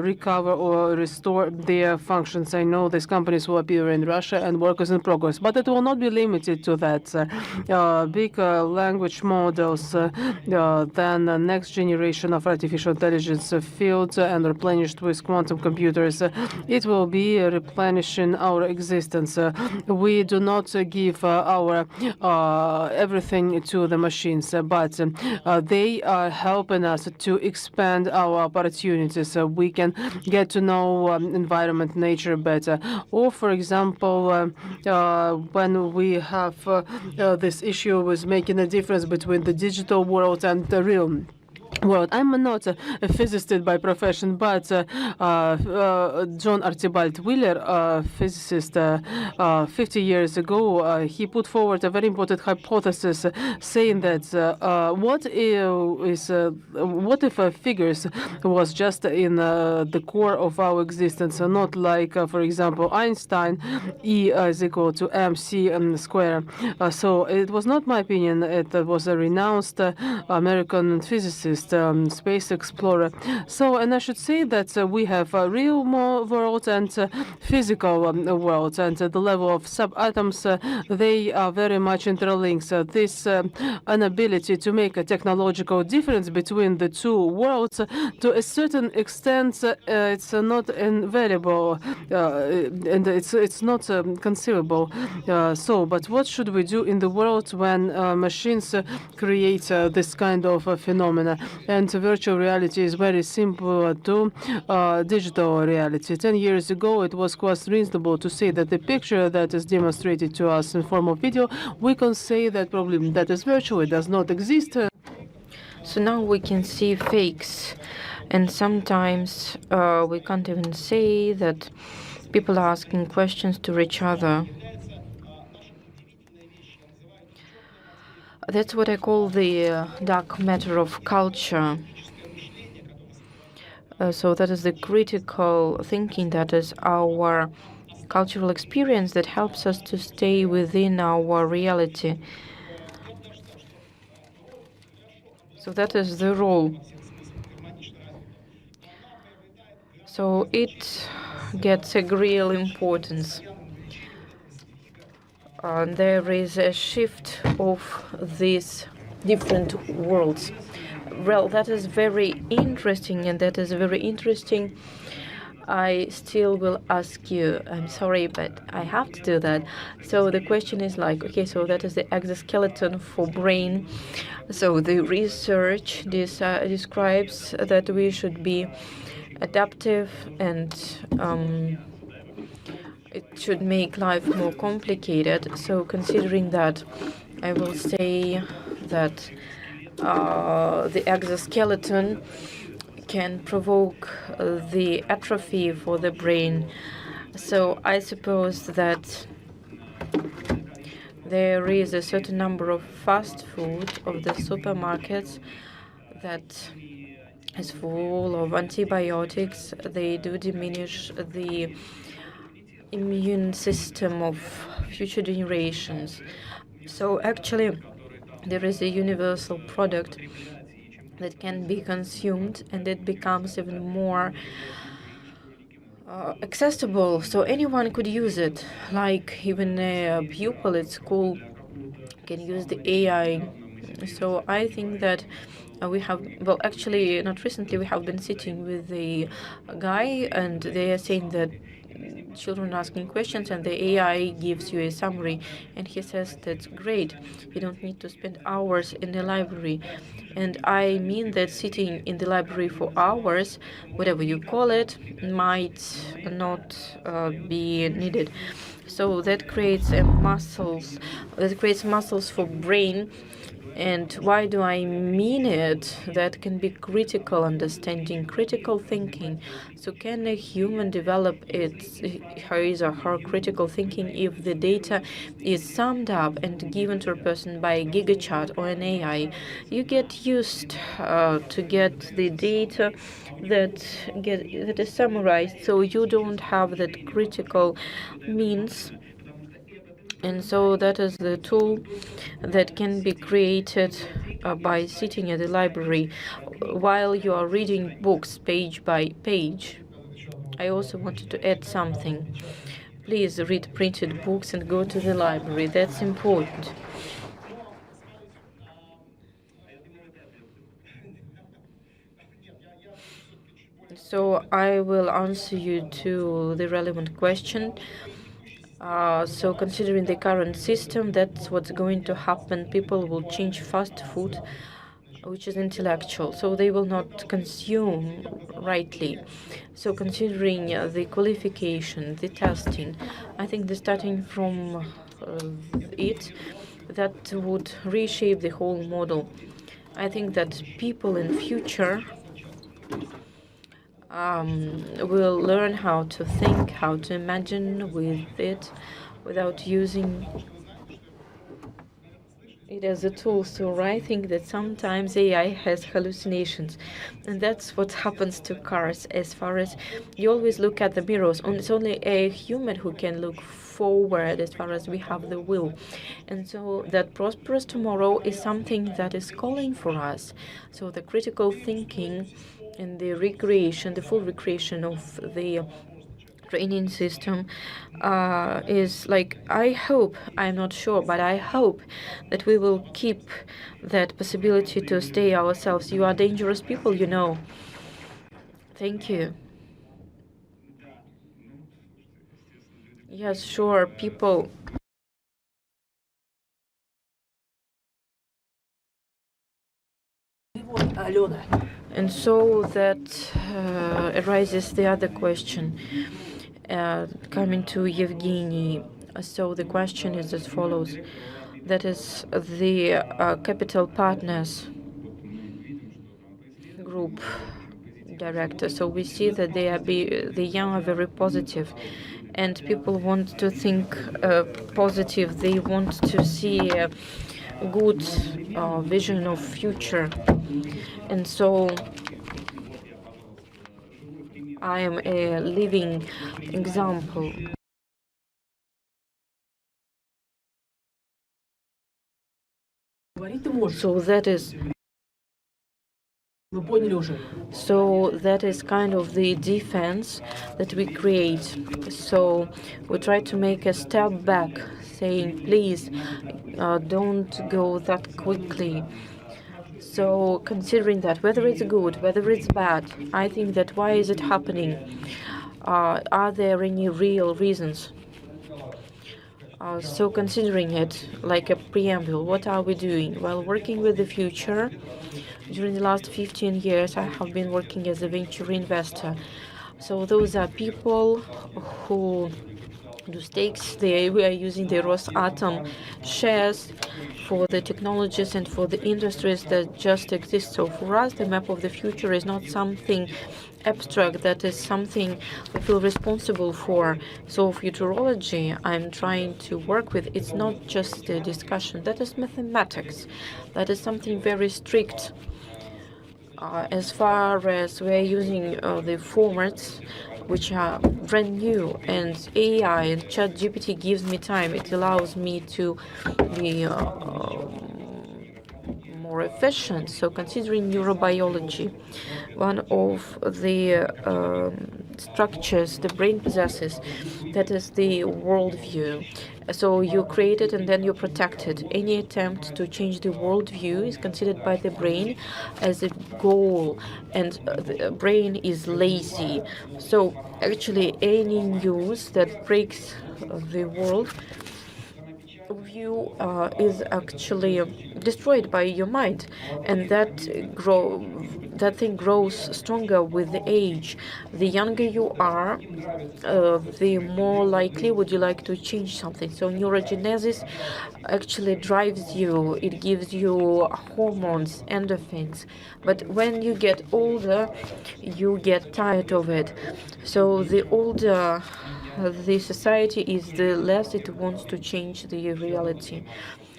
recover or restore their functions. I know these companies will appear in Russia and work is in progress, but it will not be limited to that. Big language models, then the next generation of artificial intelligence field and replenished with quantum computers. It will be replenishing our existence. We do not give our everything to the machines, but they are helping us to expand our opportunities. We can get to know environment, nature better. Or, for example, when we have this issue with making a difference between the digital world and the real world. I'm not a physicist by profession, but John Archibald Wheeler, a physicist, 50 years ago, he put forward a very important hypothesis, saying that what if figures was just in the core of our existence, not like, for example, Einstein, E is equal to mc square. So it was not my opinion. It was a renounced American physicist, space explorer. So, and I should say that we have a real world and physical world, and the level of subatoms, they are very much interlinked. This inability to make a technological difference between the two worlds, to a certain extent, it's not invaluable, and it's not conceivable. So, but what should we do in the world when machines create this kind of phenomena? And virtual reality is very simple to digital reality. 10 years ago, it was quite reasonable to say that the picture that is demonstrated to us in form of video, we can say that probably that is virtual, it does not exist. So now we can see fakes, and sometimes we can't even say that people are asking questions to each other. That's what I call the dark matter of culture. So that is the critical thinking, that is our cultural experience that helps us to stay within our reality. So that is the role. So it gets a real importance. There is a shift of these different worlds. Well, that is very interesting, and that is very interesting. I still will ask you, I'm sorry, but I have to do that. So the question is like, okay, so that is the exoskeleton for brain. So the research describes that we should be adaptive, and it should make life more complicated. So considering that, I will say that the exoskeleton can provoke the atrophy for the brain. So I suppose that there is a certain number of fast food of the supermarkets that is full of antibiotics. They do diminish the immune system of future generations. So actually, there is a universal product that can be consumed, and it becomes even more accessible, so anyone could use it. Like even a pupil at school can use the AI. So I think that we have, well, actually, not recently, we have been sitting with a guy, and they are saying that children asking questions and the AI gives you a summary, and he says that's great, you don't need to spend hours in the library. And I mean that sitting in the library for hours, whatever you call it, might not be needed. So that creates muscles for brain. And why do I mean it? That can be critical understanding, critical thinking. So can a human develop his or her critical thinking if the data is summed up and given to a person by a gigachat or an AI? You get used to get the data that is summarized, so you don't have that critical means. And so that is the tool that can be created by sitting at the library while you are reading books page by page. I also wanted to add something. Please read printed books and go to the library. That's important. So I will answer you to the relevant question. So considering the current system, that's what's going to happen. People will change fast food, which is intellectual, so they will not consume rightly. So considering the qualification, the testing, I think the starting from it, that would reshape the whole model. I think that people in future will learn how to think, how to imagine with it without using it as a tool. So I think that sometimes AI has hallucinations, and that's what happens to cars. As far as you always look at the mirrors, it's only a human who can look forward as far as we have the will. And so that prosperous tomorrow is something that is calling for us. So the critical thinking and the recreation, the full recreation of the training system is like, I hope, I'm not sure, but I hope that we will keep that possibility to stay ourselves. You are dangerous people, you know. Thank you. Yes, sure, people. And so that arises the other question, coming to Evgeny. So the question is as follows. That is the Capital Partners Group director. So we see that the young are very positive, and people want to think positive. They want to see a good vision of future. And so I am a living example. So that is kind of the defense that we create. So we try to make a step back, saying, please don't go that quickly. So considering that, whether it's good, whether it's bad, I think that why is it happening? Are there any real reasons? So considering it like a preamble, what are we doing? While working with the future, during the last 15 years, I have been working as a venture investor. So those are people who do stakes. We are using the Rosatom shares for the technologies and for the industries that just exist. So for us, the map of the future is not something abstract, that is something we feel responsible for. So futurology I'm trying to work with, it's not just a discussion, that is mathematics, that is something very strict. As far as we're using the formats which are brand new, and AI and ChatGPT gives me time, it allows me to be more efficient. So considering neurobiology, one of the structures the brain possesses, that is the worldview. So you create it and then you protect it. Any attempt to change the worldview is considered by the brain as a goal, and the brain is lazy. So actually any news that breaks the world view is actually destroyed by your mind, and that thing grows stronger with the age. The younger you are, the more likely would you like to change something. So neurogenesis actually drives you, it gives you hormones, endorphins. But when you get older, you get tired of it. So the older the society is, the less it wants to change the reality.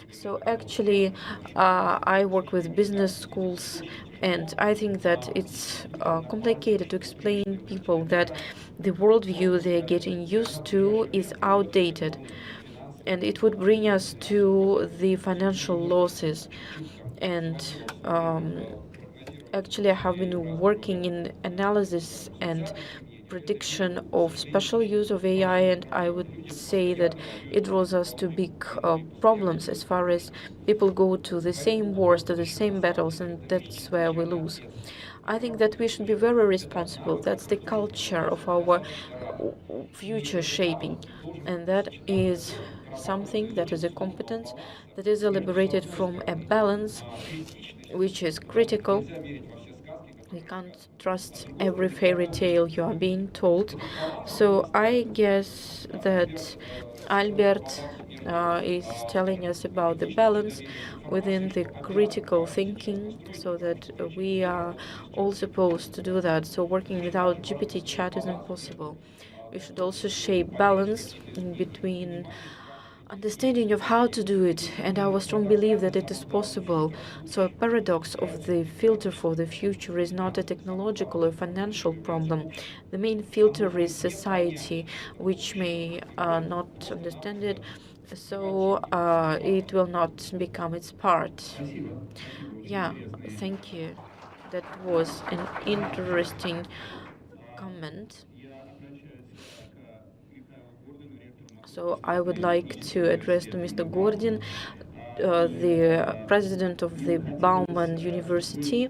So actually, I work with business schools, and I think that it's complicated to explain people that the worldview they're getting used to is outdated. and it would bring us to the financial losses. And actually, I have been working in analysis and prediction of special use of AI, and I would say that it draws us to big problems as far as people go to the same wars, to the same battles, and that's where we lose. I think that we should be very responsible. That's the culture of our future shaping, and that is something that is a competence that is elaborated from a balance which is critical. We can't trust every fairy tale you are being told. So I guess that Albert is telling us about the balance within the critical thinking, so that we are all supposed to do that. So working without GPT chat is impossible. We should also shape balance in between understanding of how to do it and our strong belief that it is possible. So a paradox of the filter for the future is not a technological or financial problem. The main filter is society, which may not understand it, so it will not become its part. Yeah, thank you. That was an interesting comment. So I would like to address to Mr. Gordon, the president of the Bauman University.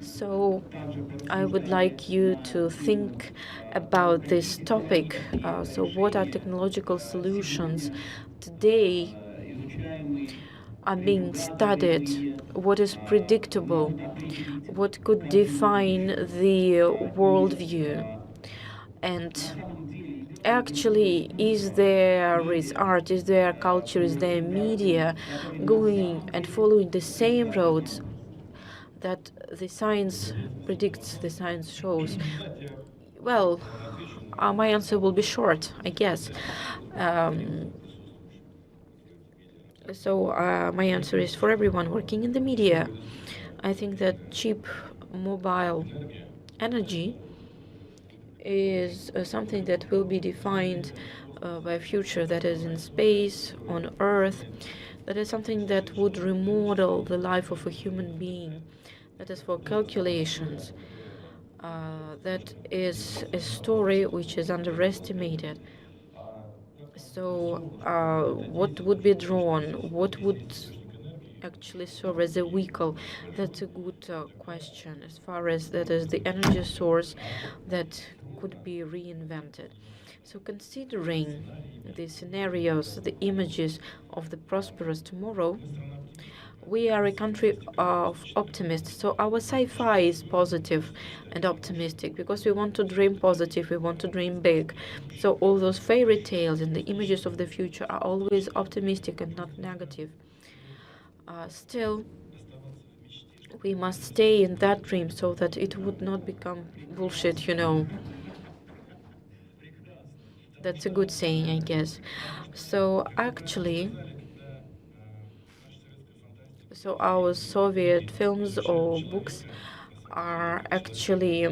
So I would like you to think about this topic. So what are technological solutions today are being studied? What is predictable? What could define the worldview? And actually, is there art, is there culture, is there media going and following the same roads that the science predicts, the science shows? Well, my answer will be short, I guess. My answer is for everyone working in the media. I think that cheap mobile energy is something that will be defined by a future that is in space, on Earth. That is something that would remodel the life of a human being. That is for calculations. That is a story which is underestimated. So what would be drawn? What would actually serve as a vehicle? That's a good question, as far as that is the energy source that could be reinvented. So considering the scenarios, the images of the prosperous tomorrow, we are a country of optimists, so our sci-fi is positive and optimistic because we want to dream positive, we want to dream big. So all those fairy tales and the images of the future are always optimistic and not negative. Still, we must stay in that dream so that it would not become bullshit, you know. That's a good saying, I guess. So actually, our Soviet films or books are actually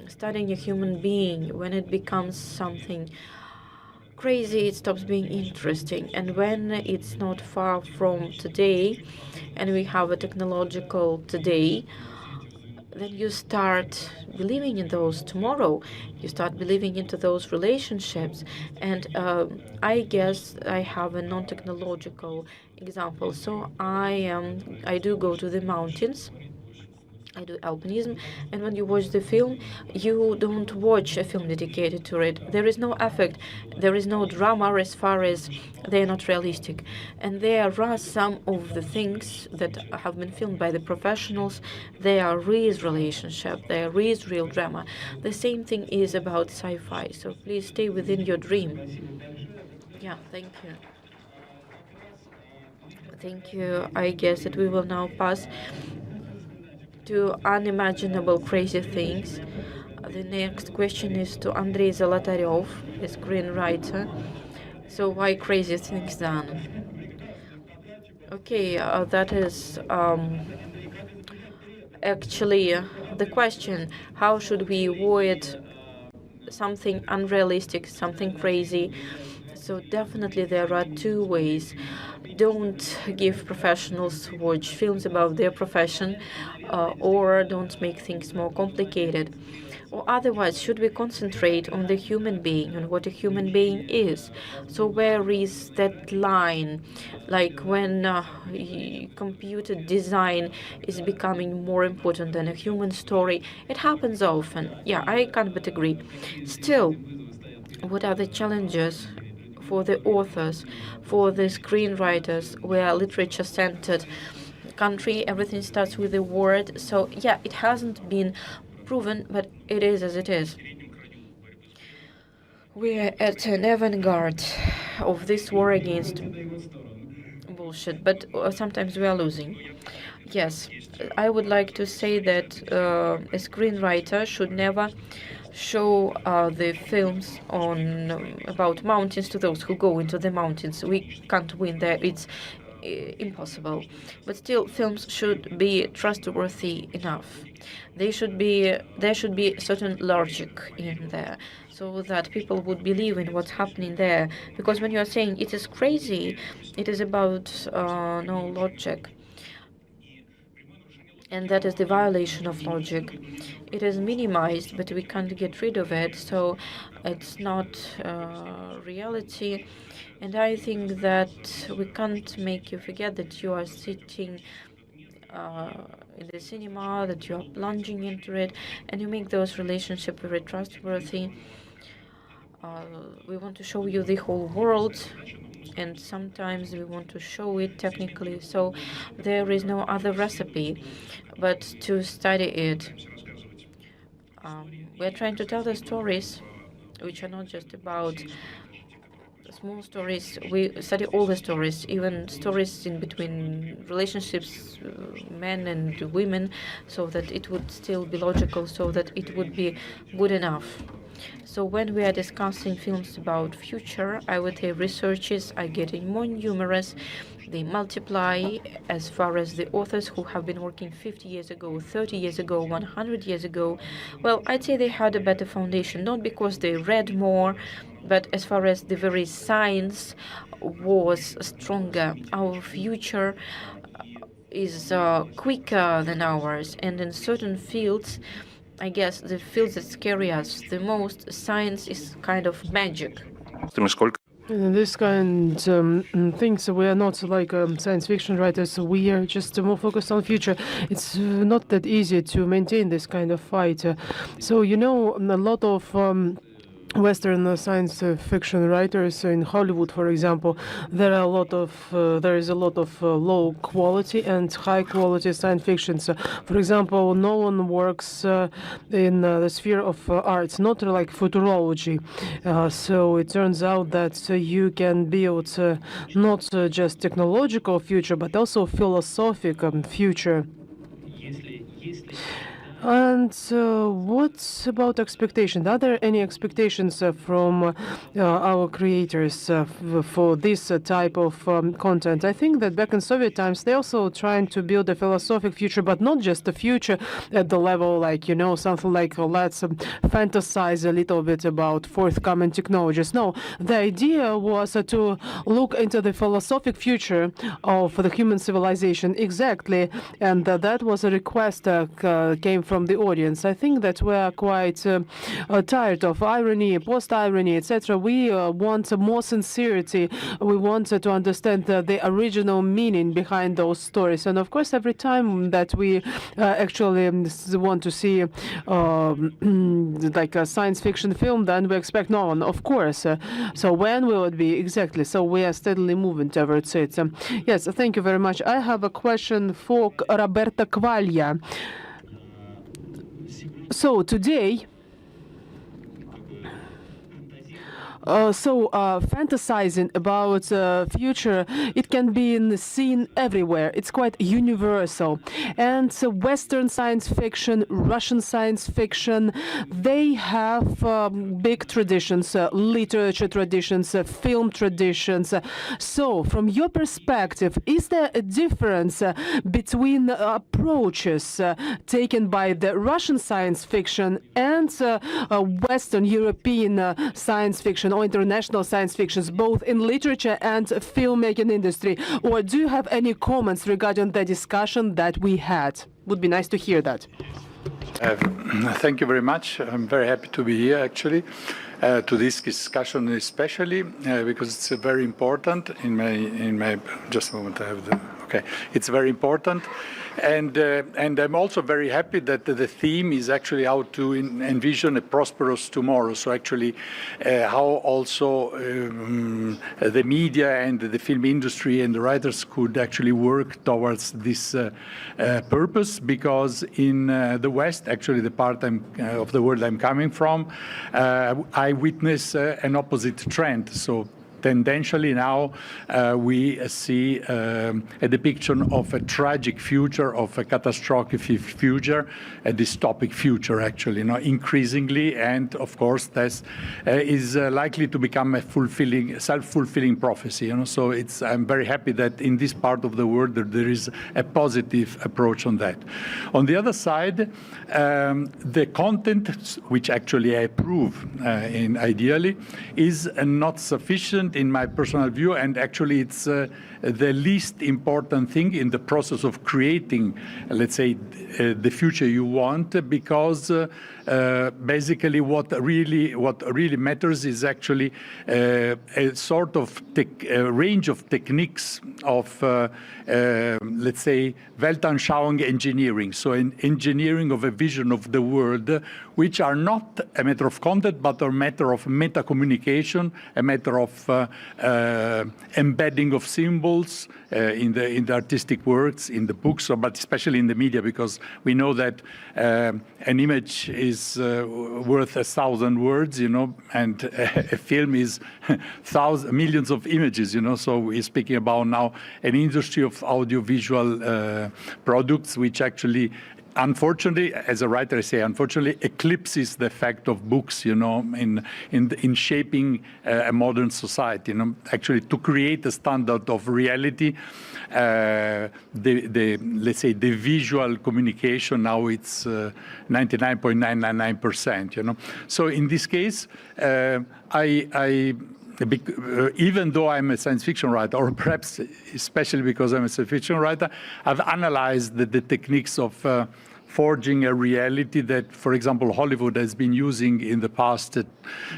studying a human being. When it becomes something crazy, it stops being interesting. And when it's not far from today, and we have a technological today, then you start believing in those tomorrow. You start believing into those relationships. And I guess I have a non-technological example. So I do go to the mountains. I do alpinism, and when you watch the film, you don't watch a film dedicated to it. There is no effect, there is no drama as far as they are not realistic. And there are some of the things that have been filmed by the professionals. There is relationship, there is real drama. The same thing is about sci-fi, so please stay within your dream. Yeah, thank you. Thank you. I guess that we will now pass to unimaginable crazy things. The next question is to Andrei Zolotaryov, a screenwriter. So why crazy things done? Okay, that is actually the question. How should we avoid something unrealistic, something crazy? So definitely there are two ways. Don't give professionals watch films about their profession, or don't make things more complicated. Or otherwise, should we concentrate on the human being, on what a human being is? So where is that line? Like when computer design is becoming more important than a human story. It happens often. Yeah, I can't but agree. Still, what are the challenges for the authors, for the screenwriters? We are a literature-centered country. Everything starts with a word. So yeah, it hasn't been proven, but it is as it is. We are at an avant-garde of this war against bullshit, but sometimes we are losing. Yes, I would like to say that a screenwriter should never show the films on about mountains to those who go into the mountains. We can't win there. It's impossible. But still, films should be trustworthy enough. There should be certain logic in there, so that people would believe in what's happening there. Because when you are saying it is crazy, it is about no logic. And that is the violation of logic. It is minimized, but we can't get rid of it, so it's not reality. And I think that we can't make you forget that you are sitting in the cinema, that you are plunging into it, and you make those relationships very trustworthy. We want to show you the whole world, and sometimes we want to show it technically, so there is no other recipe but to study it. We're trying to tell the stories which are not just about small stories. We study all the stories, even stories in between relationships, men and women, so that it would still be logical, so that it would be good enough. So when we are discussing films about future, I would say researches are getting more numerous. They multiply as far as the authors who have been working 50 years ago, 30 years ago, 100 years ago. Well, I'd say they had a better foundation, not because they read more, but as far as the very science was stronger. Our future is quicker than ours, and in certain fields, I guess the fields that scare us the most, science is kind of magic. This kind things, we are not like science fiction writers. We are just more focused on future. It's not that easy to maintain this kind of fight. So a lot of Western science fiction writers in Hollywood, for example, there is a lot of low quality and high quality science fiction. So, for example, Nolan works in the sphere of arts, not like futurology. So it turns out that you can build not just technological future, but also philosophical future. And what about expectations? Are there any expectations from our creators for this type of content? I think that back in Soviet times, they also trying to build a philosophic future, but not just a future at the level like, something like let's fantasize a little bit about forthcoming technologies. No, the idea was to look into the philosophic future of the human civilization. Exactly. And that was a request came from the audience. I think that we are quite tired of irony, post-irony, etc. We want more sincerity. We want to understand the original meaning behind those stories. And of course, every time that we actually want to see like a science fiction film, then we expect Nolan, of course. So when will it be? Exactly. So we are steadily moving towards it. Yes, thank you very much. I have a question for Roberta Quaglia. So today, fantasizing about future, it can be seen everywhere. It's quite universal. And Western science fiction, Russian science fiction, they have big traditions, literature traditions, film traditions. So from your perspective, is there a difference between approaches taken by the Russian science fiction and Western European science fiction? fiction or international science fictions, both in literature and filmmaking industry? Or do you have any comments regarding the discussion that we had? Would be nice to hear that. Thank you very much. I'm very happy to be here, actually, to this discussion, especially because it's very important. In my just a moment, I have the okay. It's very important, and I'm also very happy that the theme is actually how to envision a prosperous tomorrow. So actually, how also the media and the film industry and the writers could actually work towards this purpose. Because in the West, actually the part of the world I'm coming from, I witness an opposite trend. So tendentially now we see a depiction of a tragic future, of a catastrophic future, a dystopic future, actually, increasingly, and of course this is likely to become a self-fulfilling prophecy. So I'm very happy that in this part of the world there is a positive approach on that. On the other side, the content, which actually I approve ideally, is not sufficient in my personal view, and actually it's the least important thing in the process of creating, let's say, the future you want, because basically what really matters is actually a sort of range of techniques of, let's say, Weltanschauung engineering, so an engineering of a vision of the world, which are not a matter of content, but a matter of meta-communication, a matter of embedding of symbols in the artistic works, in the books, but especially in the media, because we know that an image is worth 1,000 words, and a film is millions of images, So we're speaking about now an industry of audiovisual products, which actually, unfortunately, as a writer, I say, unfortunately, eclipses the effect of books, in shaping a modern society. Actually, to create a standard of reality, let's say the visual communication now it's 99.999%. So in this case, even though I'm a science fiction writer, or perhaps especially because I'm a science fiction writer, I've analyzed the techniques of forging a reality that, for example, Hollywood has been using in the past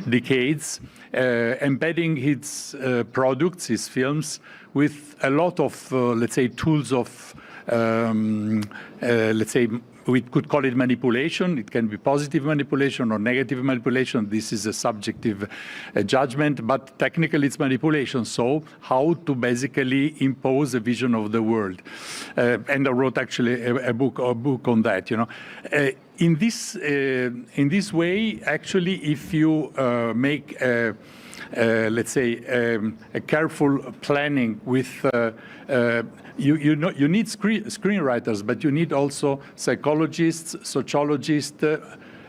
decades, embedding its products, its films, with a lot of, let's say, tools of, let's say, we could call it manipulation. It can be positive manipulation or negative manipulation. This is a subjective judgment, but technically it's manipulation. So how to basically impose a vision of the world. And I wrote actually a book on that. In this way, actually, if you make let's say a careful planning with you need screenwriters, but you need also psychologists, sociologists,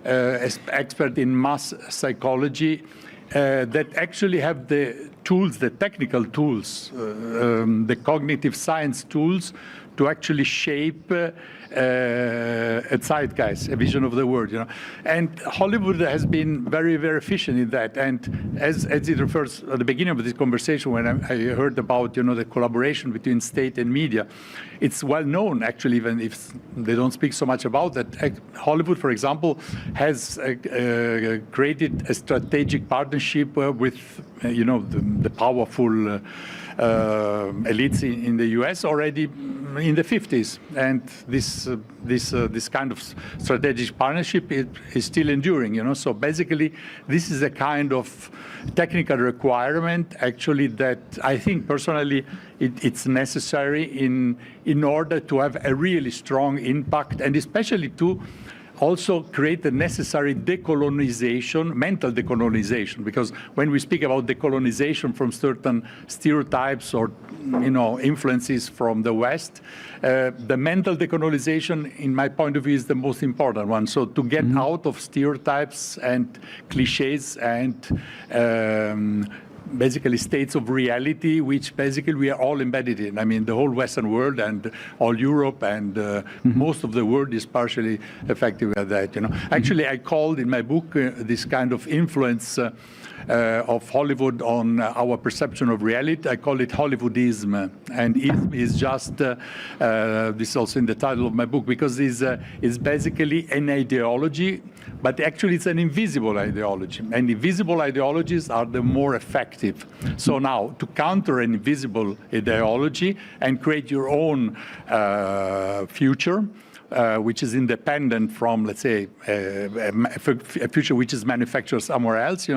expert in mass psychology that actually have the tools, the technical tools, the cognitive science tools to actually shape a zeitgeist, a vision of the world, And Hollywood has been very, very efficient in that. And as it refers at the beginning of this conversation, when I heard about, the collaboration between state and media, it's well known, actually, even if they don't speak so much about that. Hollywood, for example, has created a strategic partnership with, the powerful elites in the U.S. already in the 50s, and this kind of strategic partnership is still enduring. So basically, this is a kind of technical requirement, actually, that I think personally it's necessary in order to have a really strong impact, and especially to also create the necessary decolonization, mental decolonization, because when we speak about decolonization from certain stereotypes or influences from the West, the mental decolonization, in my point of view, is the most important one. So to get out of stereotypes and cliches and basically states of reality, which basically we are all embedded in. I mean, the whole Western world and all Europe and most of the world is partially affected by that. Actually, I called in my book this kind of influence of Hollywood on our perception of reality. I call it Hollywoodism, and ism is just this is also in the title of my book, because it's basically an ideology, but actually it's an invisible ideology, and invisible ideologies are the more effective. So now, to counter an invisible ideology and create your own future, which is independent from, let's say, a future which is manufactured somewhere else.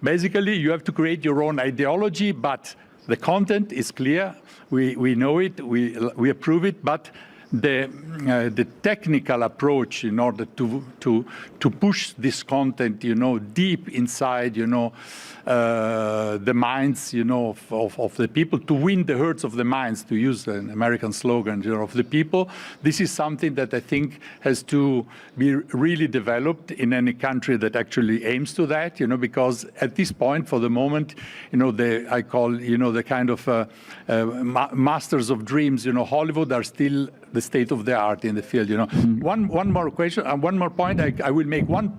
Basically, you have to create your own ideology, but the content is clear. We know it. We approve it, but the technical approach in order to push this content, deep inside, the minds, of the people, to win the hearts of the minds, to use an American slogan, of the people. This is something that I think has to be really developed in any country that actually aims to that, because at this point, for the moment, I call, the kind of masters of dreams, Hollywood are still the state of the art in the field. One more question, one more point. I will make one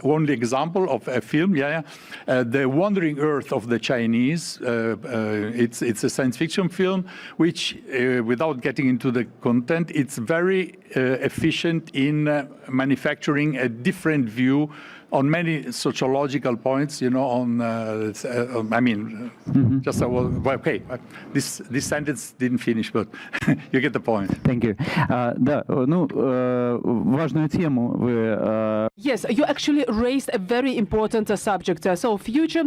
only example of a film. The Wandering Earth of the Chinese. It's a science fiction film, which, without getting into the content, it's very efficient in manufacturing a different view on many sociological points, I mean, just okay. This sentence didn't finish, but you get the point. Thank you. Да, важную тему вы. Yes, you actually raised a very important subject. So, future,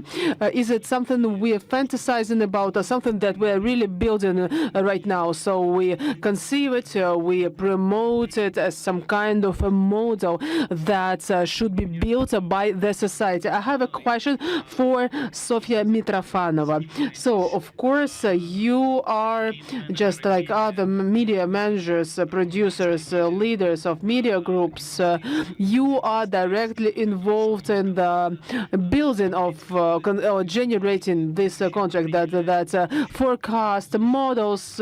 is it something we are fantasizing about, or something that we are really building right now? So we conceive it, we promote it as some kind of a model that should be built by the society. I have a question for Sofia Mitrofanova. So, of course, you are just like other media managers, producers, leaders of media groups. You are directly involved in the building of or generating this contract that forecast, models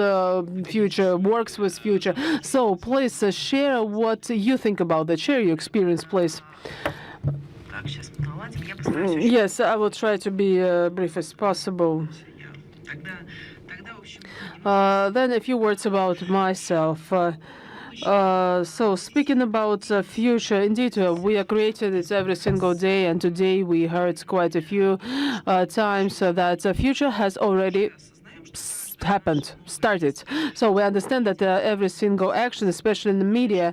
future, works with future. So, please share what you think about that. Share your experience, please. Yes, I will try to be brief as possible. Then a few words about myself. So, speaking about future, indeed, we are creating it every single day, and today we heard quite a few times that future has already started. So we understand that every single action, especially in the media,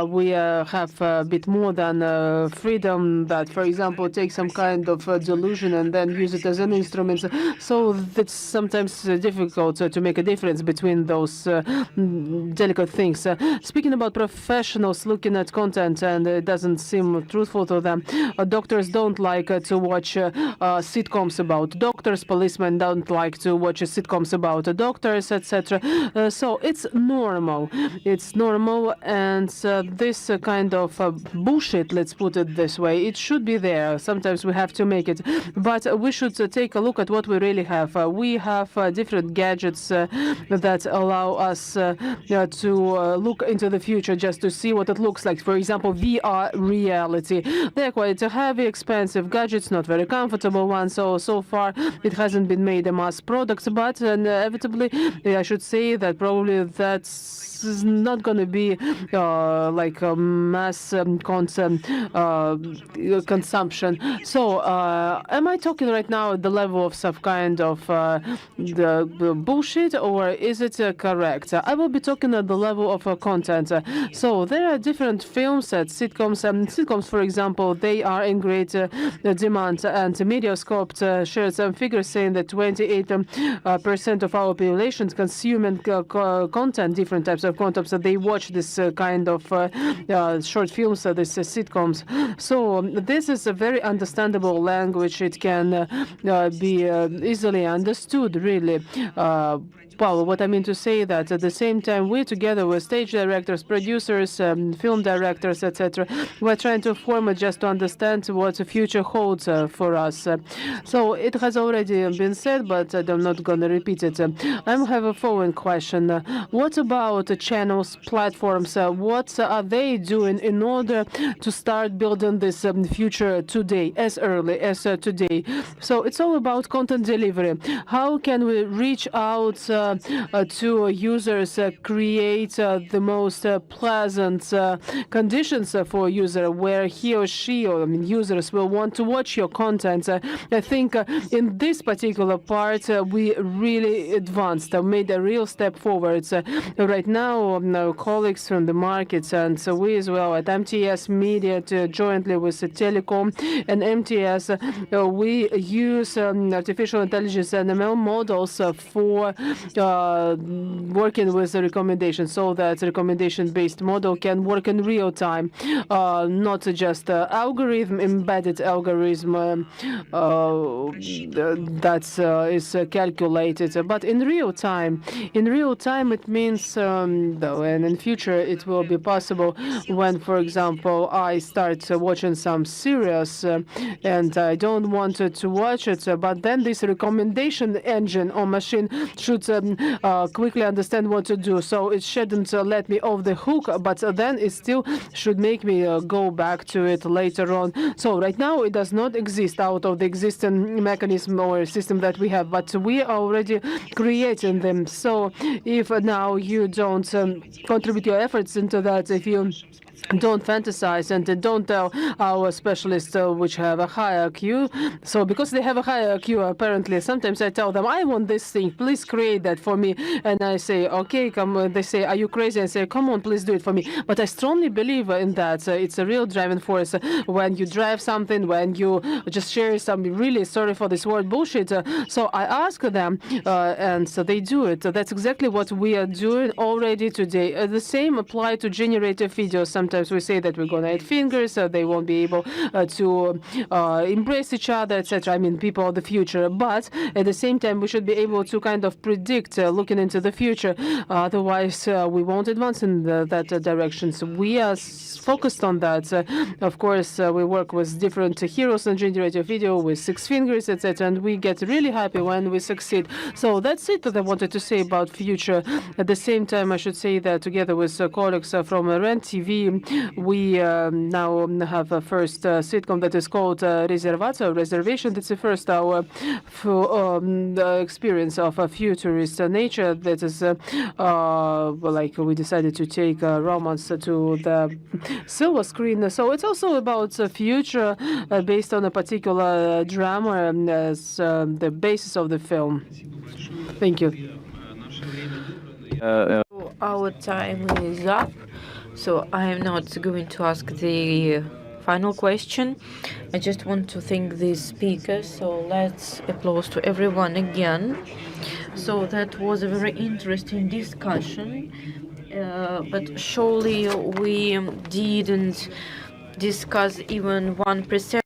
we have a bit more than freedom that, for example, take some kind of delusion and then use it as an instrument. So it's sometimes difficult to make a difference between those delicate things. Speaking about professionals looking at content and it doesn't seem truthful to them, doctors don't like to watch sitcoms about doctors, policemen don't like to watch sitcoms about doctors, etc. So it's normal. It's normal, and this kind of bullshit, let's put it this way, it should be there. Sometimes we have to make it, but we should take a look at what we really have. We have different gadgets that allow us to look into the future just to see what it looks like. For example, VR reality. They're quite heavy, expensive gadgets, not very comfortable ones. So far, it hasn't been made a mass product, but inevitably, I should say that probably that's not going to be like a mass consumption. So, am I talking right now at the level of some kind of the bullshit, or is it correct? I will be talking at the level of content. So, there are different films at sitcoms. Sitcoms, for example, they are in great demand, and Mediascope shared some figures saying that 28% of our population consume content, different types of content, so they watch this kind of short films, this sitcoms. So this is a very understandable language. It can be easily understood, really. Well, what I mean to say that at the same time, we together with stage directors, producers, film directors, etc., we're trying to form it just to understand what the future holds for us. So it has already been said, but I'm not going to repeat it. I have a following question. What about the channels, platforms? What are they doing in order to start building this future today, as early as today? So it's all about content delivery. How can we reach out to users, create the most pleasant conditions for a user where he or she, or users, will want to watch your content? I think in this particular part we really advanced, made a real step forward. Right now, our colleagues from the markets and we as well at MTS Media, jointly with Telecom and MTS, we use artificial intelligence and ML models for working with the recommendation, so that the recommendation-based model can work in real time, not just algorithm, embedded algorithm that is calculated, but in real time. In real time, it means, though, and in future it will be possible when, for example, I start watching some series and I don't want to watch it, but then this recommendation engine or machine should quickly understand what to do. So it shouldn't let me off the hook, but then it still should make me go back to it later on. So right now it does not exist out of the existing mechanism or system that we have, but we are already creating them. So if now you don't contribute your efforts into that, if you don't fantasize and don't tell our specialists which have a higher IQ. So because they have a higher IQ, apparently, sometimes I tell them, I want this thing, please create that for me. And I say, okay, come. They say, are you crazy? I say, come on, please do it for me. But I strongly believe in that. It's a real driving force. When you drive something, when you just share some, really sorry for this word, bullshit. So I ask them, and so they do it. That's exactly what we are doing already today. The same apply to generative videos. Sometimes we say that we're going to add fingers, they won't be able to embrace each other, etc. I mean, people of the future. But at the same time, we should be able to kind of predict, looking into the future. Otherwise, we won't advance in that direction. So we are focused on that. Of course, we work with different heroes in generative video with 6 fingers, etc. And we get really happy when we succeed. So that's it that I wanted to say about future. At the same time, I should say that together with colleagues from REN TV, we now have a first sitcom that is called Rezervato, Reservation. That's the first our experience of a futurist nature. That is like we decided to take romance to the silver screen. So it's also about the future based on a particular drama as the basis of the film. Thank you. Our time is up. So I am not going to ask the final question. I just want to thank these speakers. So let's applause to everyone again. So that was a very interesting discussion. But surely we didn't discuss even 1%